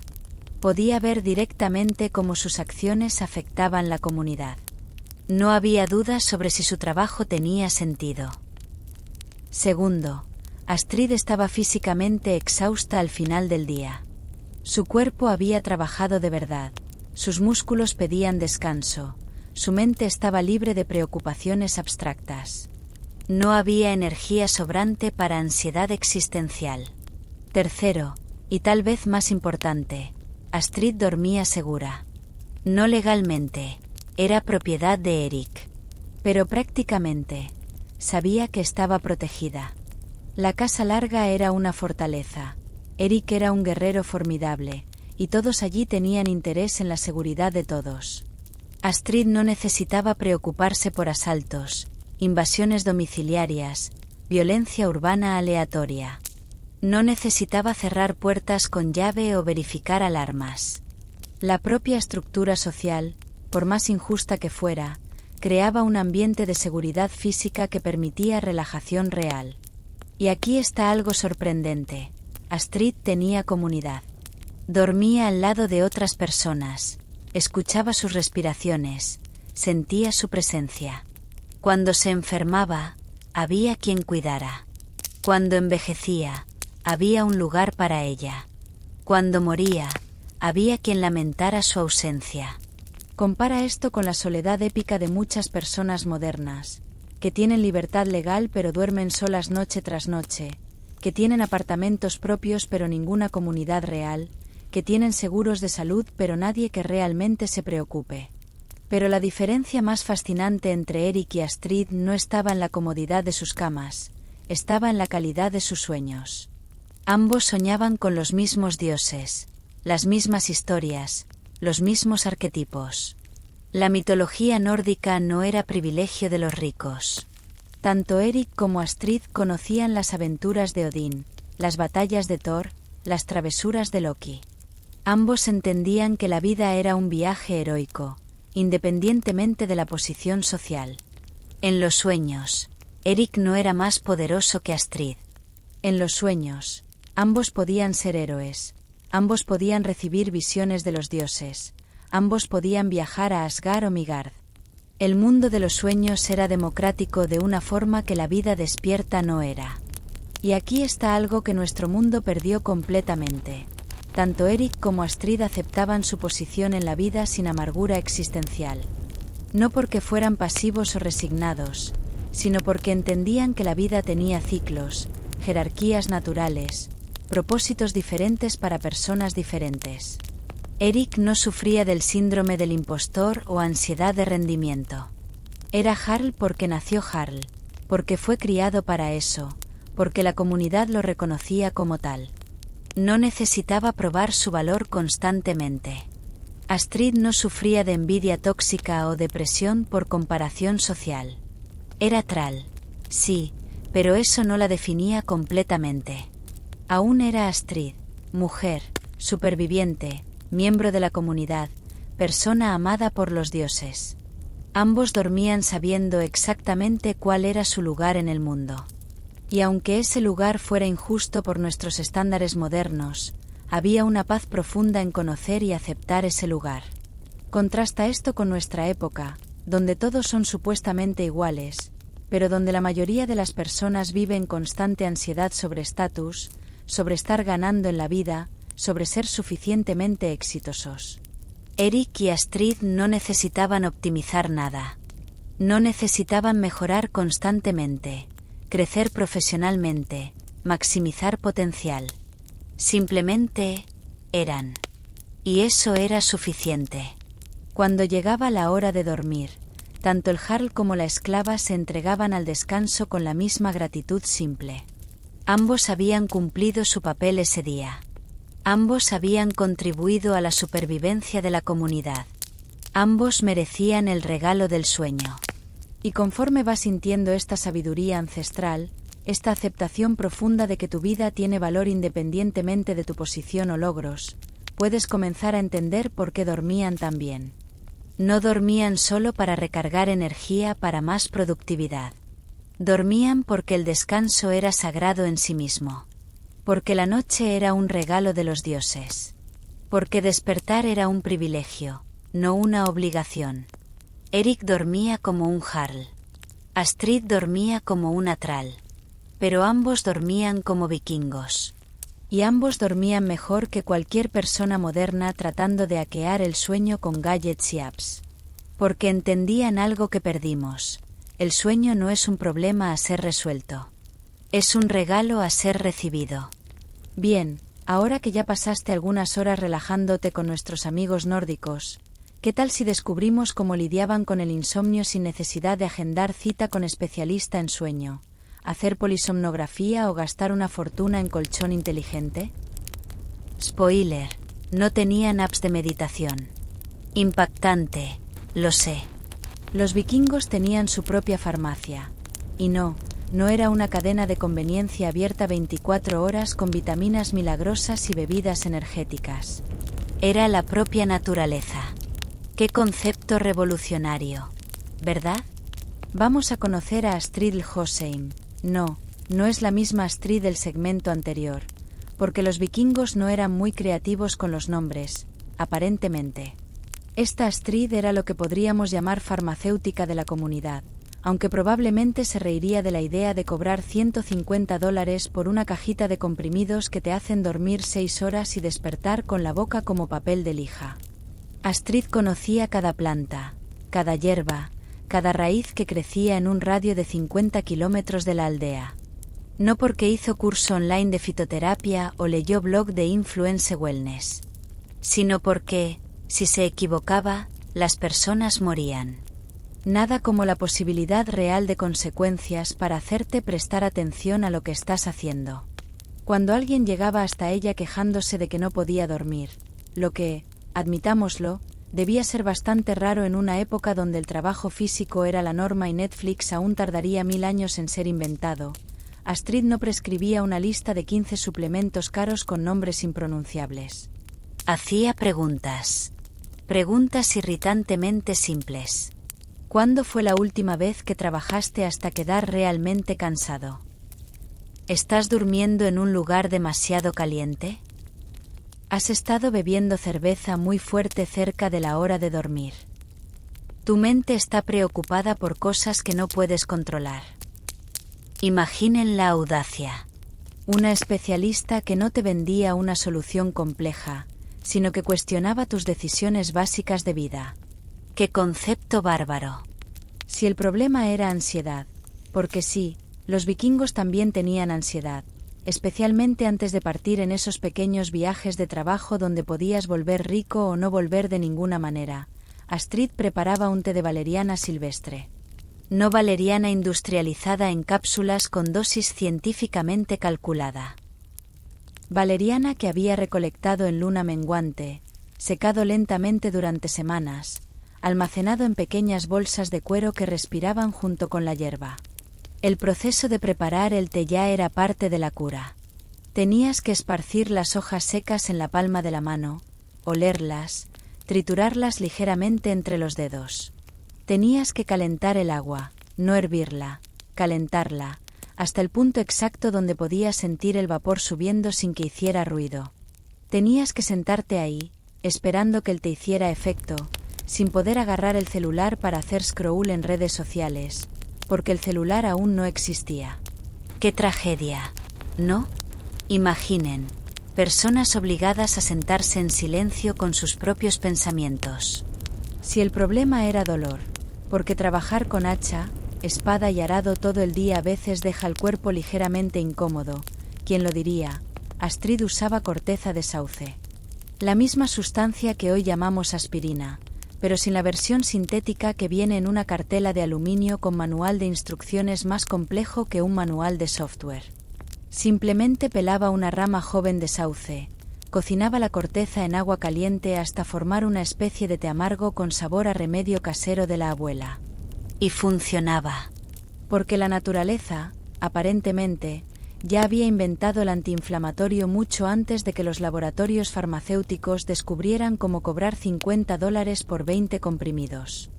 Podía ver directamente cómo sus acciones afectaban la comunidad. No había dudas sobre si su trabajo tenía sentido. Segundo, Astrid estaba físicamente exhausta al final del día. Su cuerpo había trabajado de verdad, sus músculos pedían descanso, su mente estaba libre de preocupaciones abstractas. No había energía sobrante para ansiedad existencial. Tercero, y tal vez más importante, Astrid dormía segura. No legalmente, era propiedad de Eric. Pero prácticamente, sabía que estaba protegida. La casa larga era una fortaleza. Eric era un guerrero formidable, y todos allí tenían interés en la seguridad de todos. Astrid no necesitaba preocuparse por asaltos, invasiones domiciliarias, violencia urbana aleatoria. No necesitaba cerrar puertas con llave o verificar alarmas. La propia estructura social, por más injusta que fuera, creaba un ambiente de seguridad física que permitía relajación real. Y aquí está algo sorprendente. Astrid tenía comunidad. Dormía al lado de otras personas, escuchaba sus respiraciones, sentía su presencia. Cuando se enfermaba, había quien cuidara. Cuando envejecía, había un lugar para ella. Cuando moría, había quien lamentara su ausencia. Compara esto con la soledad épica de muchas personas modernas, que tienen libertad legal pero duermen solas noche tras noche, que tienen apartamentos propios pero ninguna comunidad real, que tienen seguros de salud pero nadie que realmente se preocupe. Pero la diferencia más fascinante entre Eric y Astrid no estaba en la comodidad de sus camas, estaba en la calidad de sus sueños. Ambos soñaban con los mismos dioses, las mismas historias, los mismos arquetipos. La mitología nórdica no era privilegio de los ricos. Tanto Eric como Astrid conocían las aventuras de Odín, las batallas de Thor, las travesuras de Loki. Ambos entendían que la vida era un viaje heroico, independientemente de la posición social. En los sueños, Eric no era más poderoso que Astrid. En los sueños, ambos podían ser héroes, ambos podían recibir visiones de los dioses, ambos podían viajar a Asgard o Midgard. El mundo de los sueños era democrático de una forma que la vida despierta no era. Y aquí está algo que nuestro mundo perdió completamente. Tanto Eric como Astrid aceptaban su posición en la vida sin amargura existencial. No porque fueran pasivos o resignados, sino porque entendían que la vida tenía ciclos, jerarquías naturales, propósitos diferentes para personas diferentes. Eric no sufría del síndrome del impostor o ansiedad de rendimiento. Era Jarl porque nació Jarl, porque fue criado para eso, porque la comunidad lo reconocía como tal. No necesitaba probar su valor constantemente. Astrid no sufría de envidia tóxica o depresión por comparación social. Era Thrall, sí, pero eso no la definía completamente. Aún era Astrid, mujer, superviviente, miembro de la comunidad, persona amada por los dioses. Ambos dormían sabiendo exactamente cuál era su lugar en el mundo. Y aunque ese lugar fuera injusto por nuestros estándares modernos, había una paz profunda en conocer y aceptar ese lugar. Contrasta esto con nuestra época, donde todos son supuestamente iguales, pero donde la mayoría de las personas vive en constante ansiedad sobre estatus, sobre estar ganando en la vida, sobre ser suficientemente exitosos. Eric y Astrid no necesitaban optimizar nada. No necesitaban mejorar constantemente, crecer profesionalmente, maximizar potencial. Simplemente eran. Y eso era suficiente. Cuando llegaba la hora de dormir, tanto el jarl como la esclava se entregaban al descanso con la misma gratitud simple. Ambos habían cumplido su papel ese día. Ambos habían contribuido a la supervivencia de la comunidad. Ambos merecían el regalo del sueño. Y conforme vas sintiendo esta sabiduría ancestral, esta aceptación profunda de que tu vida tiene valor independientemente de tu posición o logros, puedes comenzar a entender por qué dormían tan bien. No dormían solo para recargar energía para más productividad. Dormían porque el descanso era sagrado en sí mismo. Porque la noche era un regalo de los dioses. Porque despertar era un privilegio, no una obligación. Eric dormía como un jarl. Astrid dormía como una Thrall. Pero ambos dormían como vikingos. Y ambos dormían mejor que cualquier persona moderna tratando de hackear el sueño con gadgets y apps. Porque entendían algo que perdimos. El sueño no es un problema a ser resuelto. Es un regalo a ser recibido. Bien, ahora que ya pasaste algunas horas relajándote con nuestros amigos nórdicos, ¿qué tal si descubrimos cómo lidiaban con el insomnio sin necesidad de agendar cita con especialista en sueño, hacer polisomnografía o gastar una fortuna en colchón inteligente? Spoiler, no tenían apps de meditación. Impactante, lo sé. Los vikingos tenían su propia farmacia. Y no era una cadena de conveniencia abierta 24 horas con vitaminas milagrosas y bebidas energéticas. Era la propia naturaleza. ¡Qué concepto revolucionario! ¿Verdad? Vamos a conocer a Astrid Ljósheim. No es la misma Astrid del segmento anterior, porque los vikingos no eran muy creativos con los nombres, aparentemente. Esta Astrid era lo que podríamos llamar farmacéutica de la comunidad, aunque probablemente se reiría de la idea de cobrar $150 por una cajita de comprimidos que te hacen dormir 6 horas y despertar con la boca como papel de lija. Astrid conocía cada planta, cada hierba, cada raíz que crecía en un radio de 50 kilómetros de la aldea. No porque hizo curso online de fitoterapia o leyó blog de Influence Wellness, sino porque, si se equivocaba, las personas morían. Nada como la posibilidad real de consecuencias para hacerte prestar atención a lo que estás haciendo. Cuando alguien llegaba hasta ella quejándose de que no podía dormir, lo que, admitámoslo, debía ser bastante raro en una época donde el trabajo físico era la norma y Netflix aún tardaría 1000 años en ser inventado, Astrid no prescribía una lista de 15 suplementos caros con nombres impronunciables. Hacía preguntas. Preguntas irritantemente simples. ¿Cuándo fue la última vez que trabajaste hasta quedar realmente cansado? ¿Estás durmiendo en un lugar demasiado caliente? ¿Has estado bebiendo cerveza muy fuerte cerca de la hora de dormir? Tu mente está preocupada por cosas que no puedes controlar. Imaginen la audacia. Una especialista que no te vendía una solución compleja, sino que cuestionaba tus decisiones básicas de vida. ¡Qué concepto bárbaro! Si el problema era ansiedad, porque sí, los vikingos también tenían ansiedad, especialmente antes de partir en esos pequeños viajes de trabajo donde podías volver rico o no volver de ninguna manera. Astrid preparaba un té de valeriana silvestre. No valeriana industrializada en cápsulas con dosis científicamente calculada. Valeriana que había recolectado en luna menguante, secado lentamente durante semanas, almacenado en pequeñas bolsas de cuero que respiraban junto con la hierba. El proceso de preparar el té ya era parte de la cura. Tenías que esparcir las hojas secas en la palma de la mano, olerlas, triturarlas ligeramente entre los dedos. Tenías que calentar el agua, no hervirla, calentarla, hasta el punto exacto donde podías sentir el vapor subiendo sin que hiciera ruido. Tenías que sentarte ahí, esperando que el té hiciera efecto, sin poder agarrar el celular para hacer scroll en redes sociales, porque el celular aún no existía. ¡Qué tragedia! ¿No? Imaginen, personas obligadas a sentarse en silencio con sus propios pensamientos. Si el problema era dolor, porque trabajar con hacha, espada y arado todo el día a veces deja el cuerpo ligeramente incómodo, ¿quién lo diría? Astrid usaba corteza de sauce. La misma sustancia que hoy llamamos aspirina, pero sin la versión sintética que viene en una cartela de aluminio con manual de instrucciones más complejo que un manual de software. Simplemente pelaba una rama joven de sauce, cocinaba la corteza en agua caliente hasta formar una especie de té amargo con sabor a remedio casero de la abuela. Y funcionaba. Porque la naturaleza, aparentemente, ya había inventado el antiinflamatorio mucho antes de que los laboratorios farmacéuticos descubrieran cómo cobrar $50 por 20 comprimidos.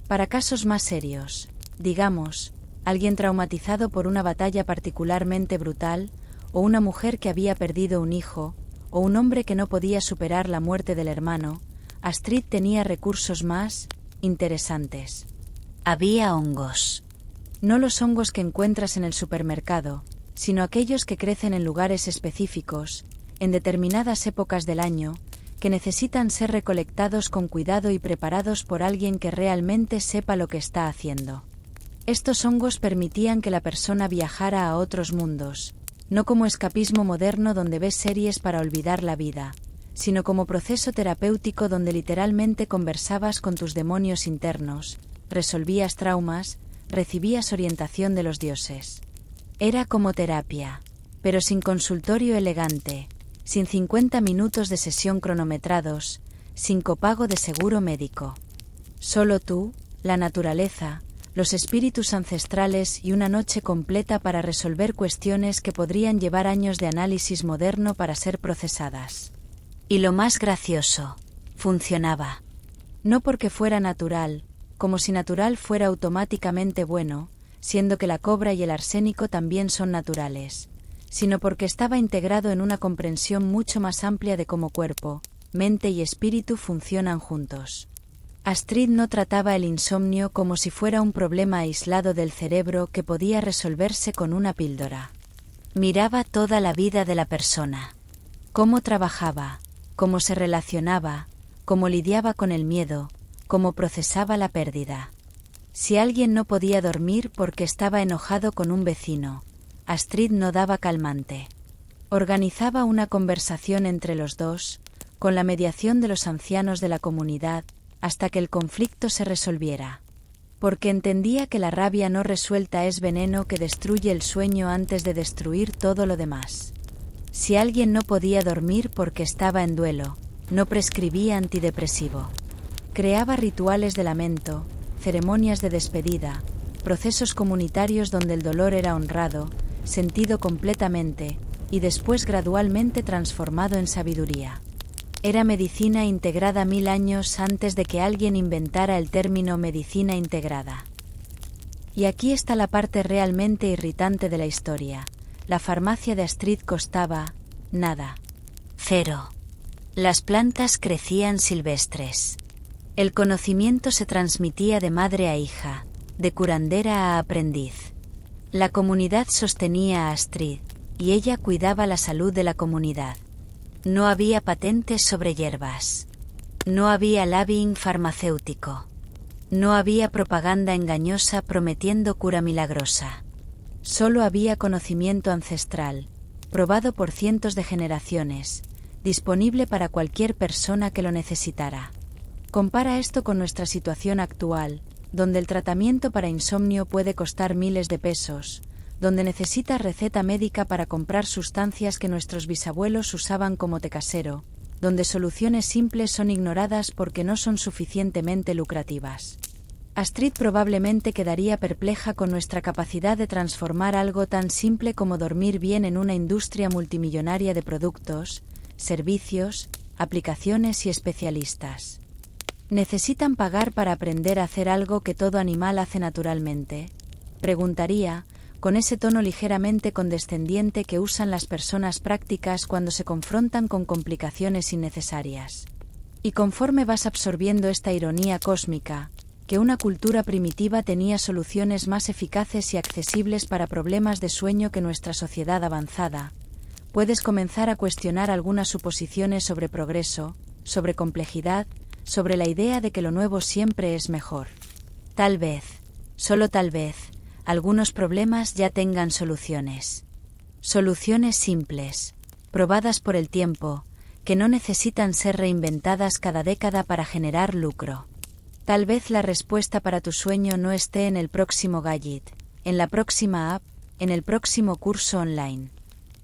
Para casos más serios, digamos, alguien traumatizado por una batalla particularmente brutal, o una mujer que había perdido un hijo, o un hombre que no podía superar la muerte del hermano, Astrid tenía recursos más interesantes. Había hongos. No los hongos que encuentras en el supermercado, sino aquellos que crecen en lugares específicos, en determinadas épocas del año, que necesitan ser recolectados con cuidado y preparados por alguien que realmente sepa lo que está haciendo. Estos hongos permitían que la persona viajara a otros mundos, no como escapismo moderno donde ves series para olvidar la vida, sino como proceso terapéutico donde literalmente conversabas con tus demonios internos, resolvías traumas, recibías orientación de los dioses. Era como terapia, pero sin consultorio elegante, sin 50 minutos de sesión cronometrados, sin copago de seguro médico. Solo tú, la naturaleza, los espíritus ancestrales y una noche completa para resolver cuestiones que podrían llevar años de análisis moderno para ser procesadas. Y lo más gracioso, funcionaba. No porque fuera natural, como si natural fuera automáticamente bueno, siendo que la cobra y el arsénico también son naturales, sino porque estaba integrado en una comprensión mucho más amplia de cómo cuerpo, mente y espíritu funcionan juntos. Astrid no trataba el insomnio como si fuera un problema aislado del cerebro que podía resolverse con una píldora. Miraba toda la vida de la persona. Cómo trabajaba, cómo se relacionaba, cómo lidiaba con el miedo, cómo procesaba la pérdida. Si alguien no podía dormir porque estaba enojado con un vecino, Astrid no daba calmante. Organizaba una conversación entre los dos, con la mediación de los ancianos de la comunidad, hasta que el conflicto se resolviera. Porque entendía que la rabia no resuelta es veneno que destruye el sueño antes de destruir todo lo demás. Si alguien no podía dormir porque estaba en duelo, no prescribía antidepresivo. Creaba rituales de lamento, ceremonias de despedida, procesos comunitarios donde el dolor era honrado, sentido completamente, y después gradualmente transformado en sabiduría. Era medicina integrada 1000 años antes de que alguien inventara el término medicina integrada. Y aquí está la parte realmente irritante de la historia. La farmacia de Astrid costaba nada. 0. Las plantas crecían silvestres. El conocimiento se transmitía de madre a hija, de curandera a aprendiz. La comunidad sostenía a Astrid, y ella cuidaba la salud de la comunidad. No había patentes sobre hierbas. No había lobbying farmacéutico. No había propaganda engañosa prometiendo cura milagrosa. Solo había conocimiento ancestral, probado por cientos de generaciones, disponible para cualquier persona que lo necesitara. Compara esto con nuestra situación actual, donde el tratamiento para insomnio puede costar miles de pesos, donde necesitas receta médica para comprar sustancias que nuestros bisabuelos usaban como té casero, donde soluciones simples son ignoradas porque no son suficientemente lucrativas. Astrid probablemente quedaría perpleja con nuestra capacidad de transformar algo tan simple como dormir bien en una industria multimillonaria de productos, servicios, aplicaciones y especialistas. ¿Necesitan pagar para aprender a hacer algo que todo animal hace naturalmente?, preguntaría, con ese tono ligeramente condescendiente que usan las personas prácticas cuando se confrontan con complicaciones innecesarias. Y conforme vas absorbiendo esta ironía cósmica, que una cultura primitiva tenía soluciones más eficaces y accesibles para problemas de sueño que nuestra sociedad avanzada, puedes comenzar a cuestionar algunas suposiciones sobre progreso, sobre complejidad, sobre la idea de que lo nuevo siempre es mejor. Tal vez, solo tal vez, algunos problemas ya tengan soluciones. Soluciones simples, probadas por el tiempo, que no necesitan ser reinventadas cada década para generar lucro. Tal vez la respuesta para tu sueño no esté en el próximo gadget, en la próxima app, en el próximo curso online.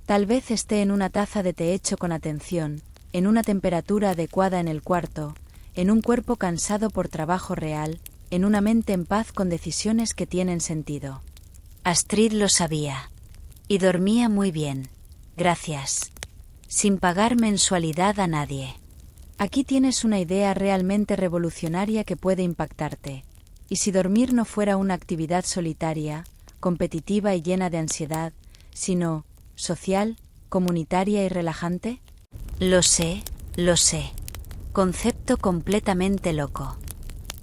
Tal vez esté en una taza de té hecho con atención, en una temperatura adecuada en el cuarto, en un cuerpo cansado por trabajo real, en una mente en paz con decisiones que tienen sentido. Astrid lo sabía. Y dormía muy bien. Gracias. Sin pagar mensualidad a nadie. Aquí tienes una idea realmente revolucionaria que puede impactarte. ¿Y si dormir no fuera una actividad solitaria, competitiva y llena de ansiedad, sino social, comunitaria y relajante? Lo sé. Concepto completamente loco.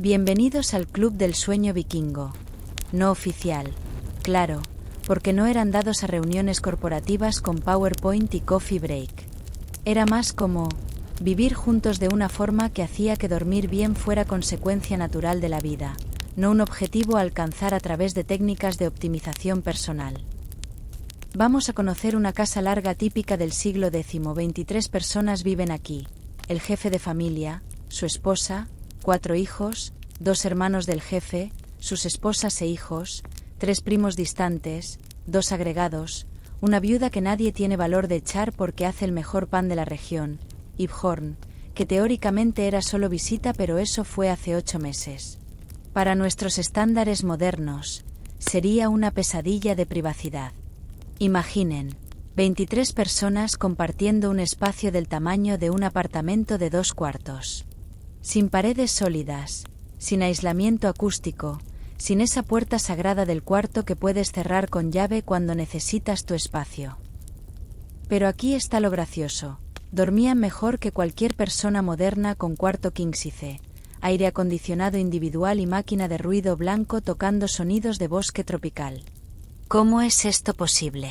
Bienvenidos al Club del Sueño Vikingo. No oficial, claro, porque no eran dados a reuniones corporativas con PowerPoint y coffee break. Era más como vivir juntos de una forma que hacía que dormir bien fuera consecuencia natural de la vida, no un objetivo a alcanzar a través de técnicas de optimización personal. Vamos a conocer una casa larga típica del siglo X. 23 personas viven aquí. El jefe de familia, su esposa, 4 hijos, 2 hermanos del jefe, sus esposas e hijos, 3 primos distantes, 2 agregados, una viuda que nadie tiene valor de echar porque hace el mejor pan de la región, Ibhorn, que teóricamente era solo visita pero eso fue hace 8 meses. Para nuestros estándares modernos, sería una pesadilla de privacidad. Imaginen, 23 personas compartiendo un espacio del tamaño de un apartamento de 2 cuartos. Sin paredes sólidas, sin aislamiento acústico, sin esa puerta sagrada del cuarto que puedes cerrar con llave cuando necesitas tu espacio. Pero aquí está lo gracioso. Dormían mejor que cualquier persona moderna con cuarto king size, aire acondicionado individual y máquina de ruido blanco tocando sonidos de bosque tropical. ¿Cómo es esto posible?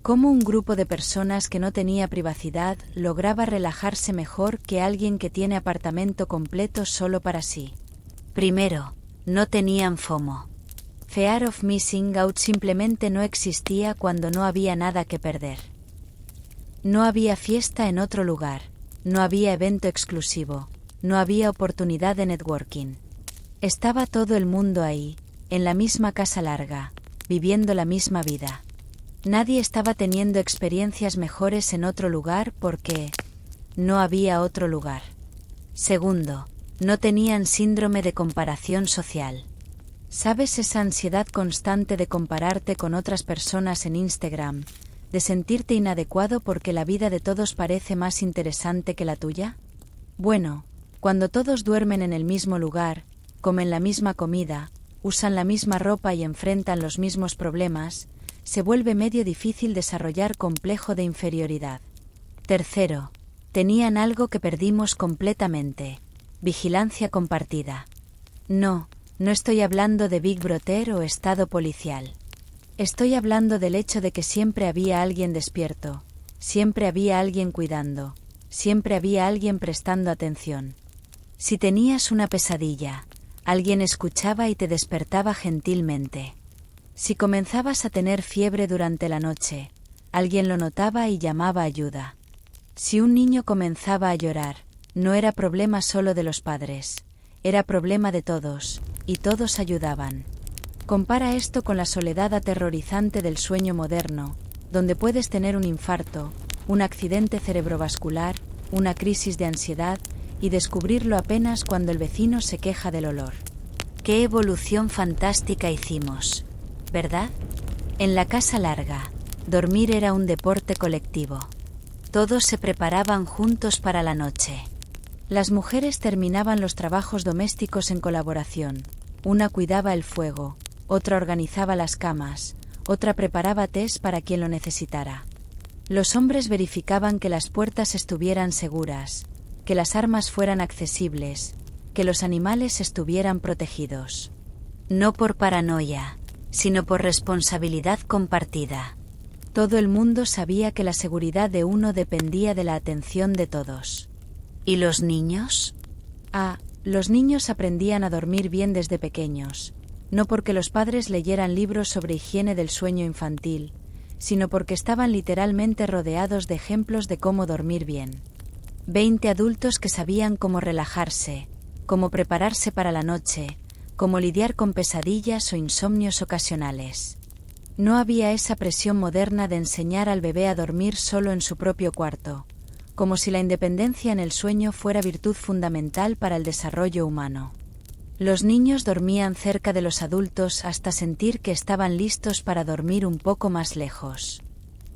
¿Cómo un grupo de personas que no tenía privacidad lograba relajarse mejor que alguien que tiene apartamento completo solo para sí? Primero, no tenían FOMO. Fear of Missing Out simplemente no existía cuando no había nada que perder. No había fiesta en otro lugar, no había evento exclusivo, no había oportunidad de networking. Estaba todo el mundo ahí, en la misma casa larga, viviendo la misma vida. Nadie estaba teniendo experiencias mejores en otro lugar porque no había otro lugar. Segundo, no tenían síndrome de comparación social. ¿Sabes esa ansiedad constante de compararte con otras personas en Instagram, de sentirte inadecuado porque la vida de todos parece más interesante que la tuya? Bueno, cuando todos duermen en el mismo lugar, comen la misma comida, usan la misma ropa y enfrentan los mismos problemas, se vuelve medio difícil desarrollar complejo de inferioridad. Tercero, tenían algo que perdimos completamente: vigilancia compartida. No estoy hablando de Big Brother o estado policial. Estoy hablando del hecho de que siempre había alguien despierto, siempre había alguien cuidando, siempre había alguien prestando atención. Si tenías una pesadilla, alguien escuchaba y te despertaba gentilmente. Si comenzabas a tener fiebre durante la noche, alguien lo notaba y llamaba ayuda. Si un niño comenzaba a llorar, no era problema solo de los padres, era problema de todos, y todos ayudaban. Compara esto con la soledad aterrorizante del sueño moderno, donde puedes tener un infarto, un accidente cerebrovascular, una crisis de ansiedad, y descubrirlo apenas cuando el vecino se queja del olor. ¡Qué evolución fantástica hicimos! ¿Verdad? En la casa larga, dormir era un deporte colectivo. Todos se preparaban juntos para la noche. Las mujeres terminaban los trabajos domésticos en colaboración. Una cuidaba el fuego, otra organizaba las camas, otra preparaba tés para quien lo necesitara. Los hombres verificaban que las puertas estuvieran seguras, que las armas fueran accesibles, que los animales estuvieran protegidos. No por paranoia, sino por responsabilidad compartida. Todo el mundo sabía que la seguridad de uno dependía de la atención de todos. ¿Y los niños? Los niños aprendían a dormir bien desde pequeños, no porque los padres leyeran libros sobre higiene del sueño infantil, sino porque estaban literalmente rodeados de ejemplos de cómo dormir bien. 20 adultos que sabían cómo relajarse, cómo prepararse para la noche, cómo lidiar con pesadillas o insomnios ocasionales. No había esa presión moderna de enseñar al bebé a dormir solo en su propio cuarto, como si la independencia en el sueño fuera virtud fundamental para el desarrollo humano. Los niños dormían cerca de los adultos hasta sentir que estaban listos para dormir un poco más lejos.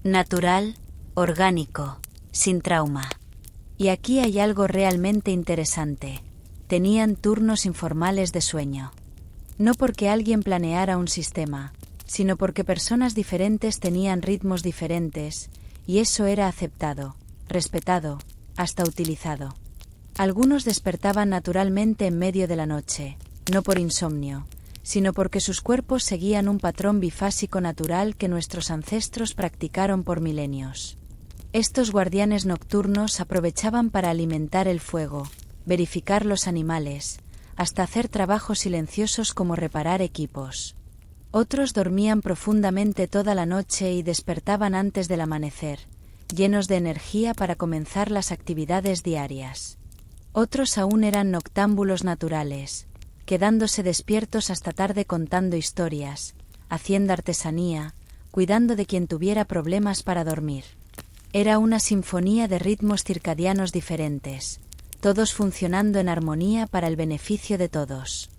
Natural, orgánico, sin trauma. Y aquí hay algo realmente interesante. Tenían turnos informales de sueño. No porque alguien planeara un sistema, sino porque personas diferentes tenían ritmos diferentes, y eso era aceptado, respetado, hasta utilizado. Algunos despertaban naturalmente en medio de la noche, no por insomnio, sino porque sus cuerpos seguían un patrón bifásico natural que nuestros ancestros practicaron por milenios. Estos guardianes nocturnos aprovechaban para alimentar el fuego, verificar los animales, hasta hacer trabajos silenciosos como reparar equipos. Otros dormían profundamente toda la noche y despertaban antes del amanecer, llenos de energía para comenzar las actividades diarias. Otros aún eran noctámbulos naturales, quedándose despiertos hasta tarde contando historias, haciendo artesanía, cuidando de quien tuviera problemas para dormir. Era una sinfonía de ritmos circadianos diferentes, todos funcionando en armonía para el beneficio de todos.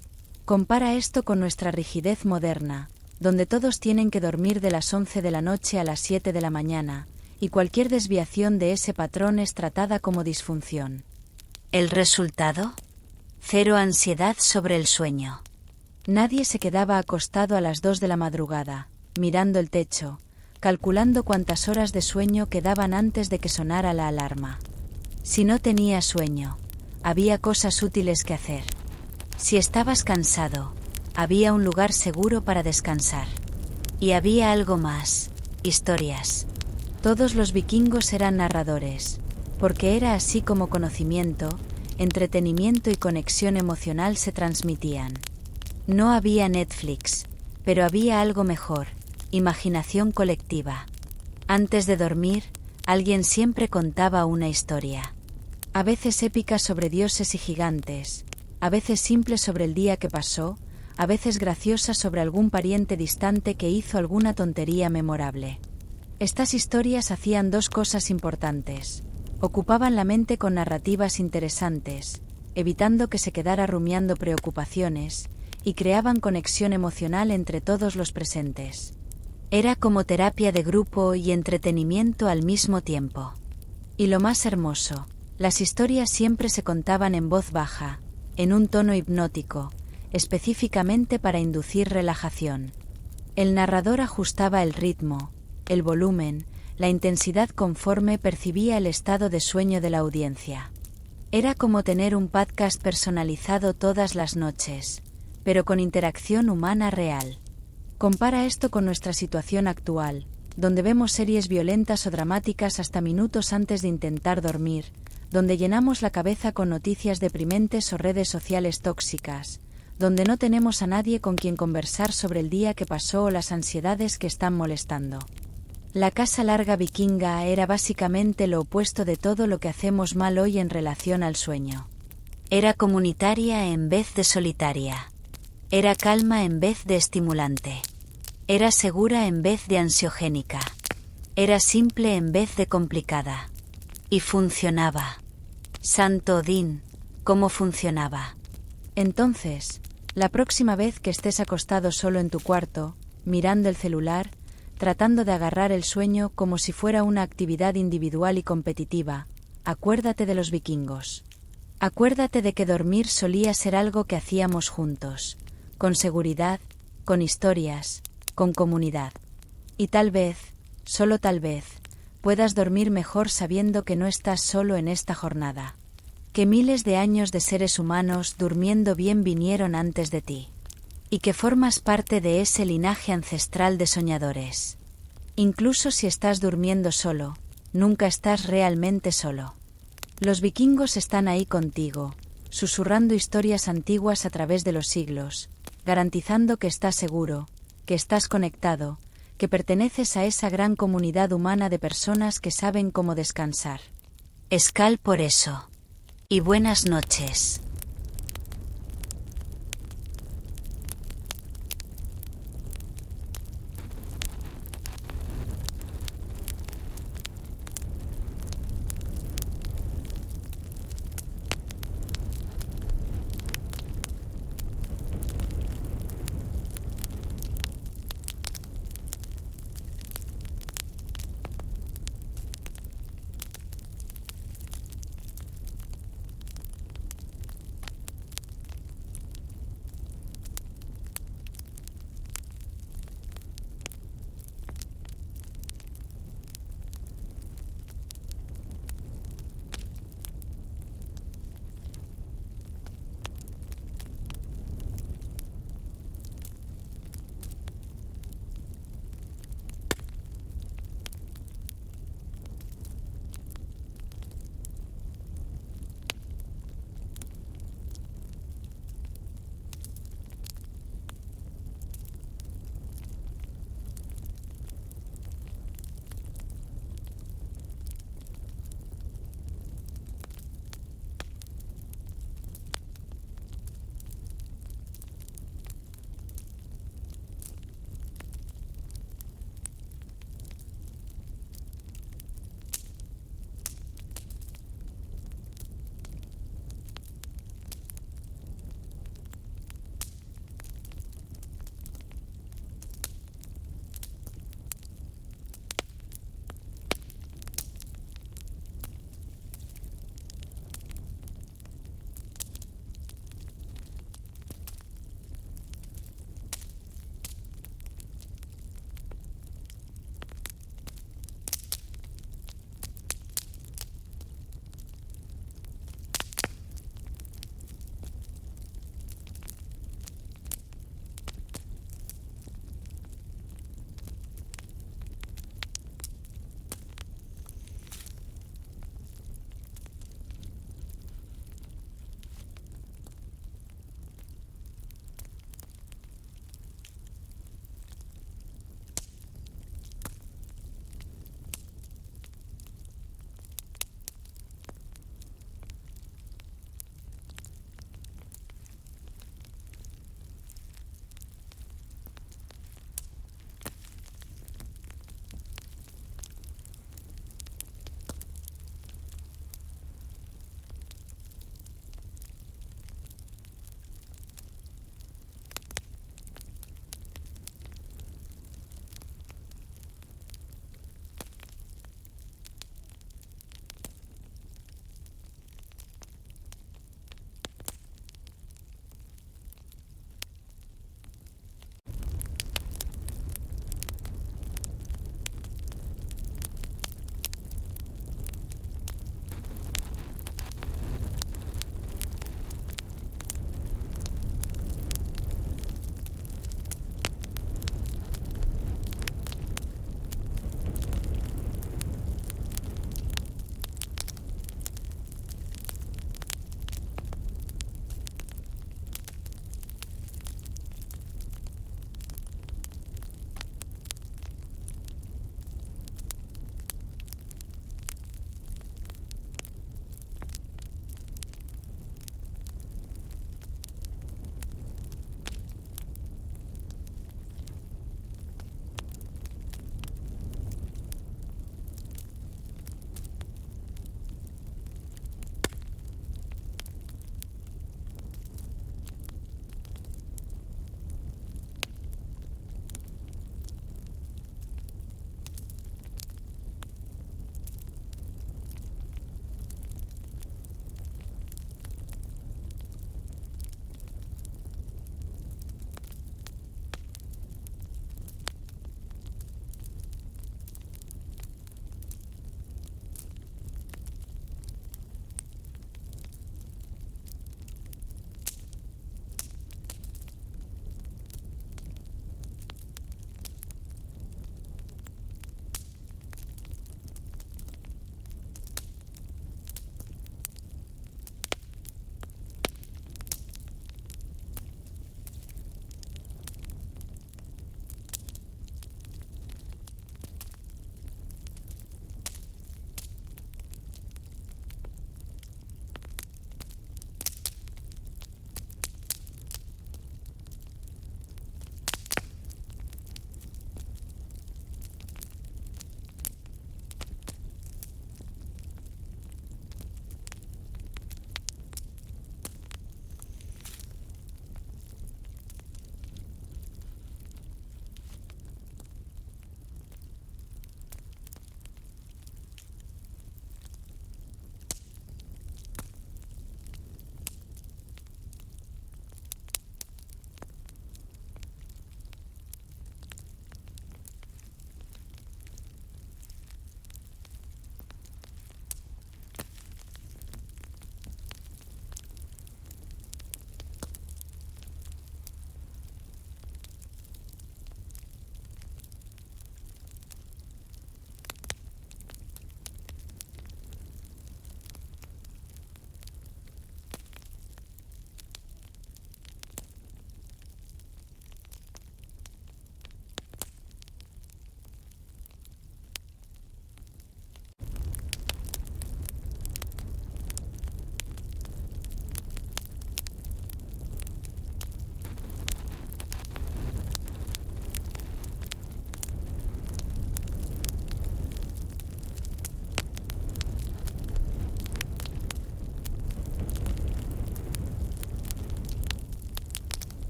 Compara esto con nuestra rigidez moderna, donde todos tienen que dormir de las 11 de la noche a las 7 de la mañana, y cualquier desviación de ese patrón es tratada como disfunción. ¿El resultado? Cero ansiedad sobre el sueño. Nadie se quedaba acostado a las 2 de la madrugada, mirando el techo, calculando cuántas horas de sueño quedaban antes de que sonara la alarma. Si no tenías sueño, había cosas útiles que hacer. Si estabas cansado, había un lugar seguro para descansar. Y había algo más: historias. Todos los vikingos eran narradores, porque era así como conocimiento, entretenimiento y conexión emocional se transmitían. No había Netflix, pero había algo mejor: imaginación colectiva. Antes de dormir, alguien siempre contaba una historia. A veces épica sobre dioses y gigantes, a veces simple sobre el día que pasó, a veces graciosa sobre algún pariente distante que hizo alguna tontería memorable. Estas historias hacían dos cosas importantes: ocupaban la mente con narrativas interesantes, evitando que se quedara rumiando preocupaciones, y creaban conexión emocional entre todos los presentes. Era como terapia de grupo y entretenimiento al mismo tiempo. Y lo más hermoso, Las historias siempre se contaban en voz baja, en un tono hipnótico, específicamente para inducir relajación. El narrador ajustaba el ritmo, el volumen, la intensidad conforme percibía el estado de sueño de la audiencia. Era como tener un podcast personalizado todas las noches, pero con interacción humana real. Compara esto con nuestra situación actual, donde vemos series violentas o dramáticas hasta minutos antes de intentar dormir, donde llenamos la cabeza con noticias deprimentes o redes sociales tóxicas, donde no tenemos a nadie con quien conversar sobre el día que pasó o las ansiedades que están molestando. La Casa Larga Vikinga era básicamente lo opuesto de todo lo que hacemos mal hoy en relación al sueño. Era comunitaria en vez de solitaria. Era calma en vez de estimulante. Era segura en vez de ansiogénica. Era simple en vez de complicada. Y funcionaba. Santo Odín, ¿cómo funcionaba? Entonces, la próxima vez que estés acostado solo en tu cuarto, mirando el celular, tratando de agarrar el sueño como si fuera una actividad individual y competitiva, acuérdate de los vikingos. Acuérdate de que dormir solía ser algo que hacíamos juntos, con seguridad, con historias, con comunidad. Y tal vez, solo tal vez, puedas dormir mejor sabiendo que no estás solo en esta jornada. Que miles de años de seres humanos durmiendo bien vinieron antes de ti. Y que formas parte de ese linaje ancestral de soñadores. Incluso si estás durmiendo solo, nunca estás realmente solo. Los vikingos están ahí contigo, susurrando historias antiguas a través de los siglos, garantizando que estás seguro, que estás conectado, que perteneces a esa gran comunidad humana de personas que saben cómo descansar. Escal por eso. Y buenas noches.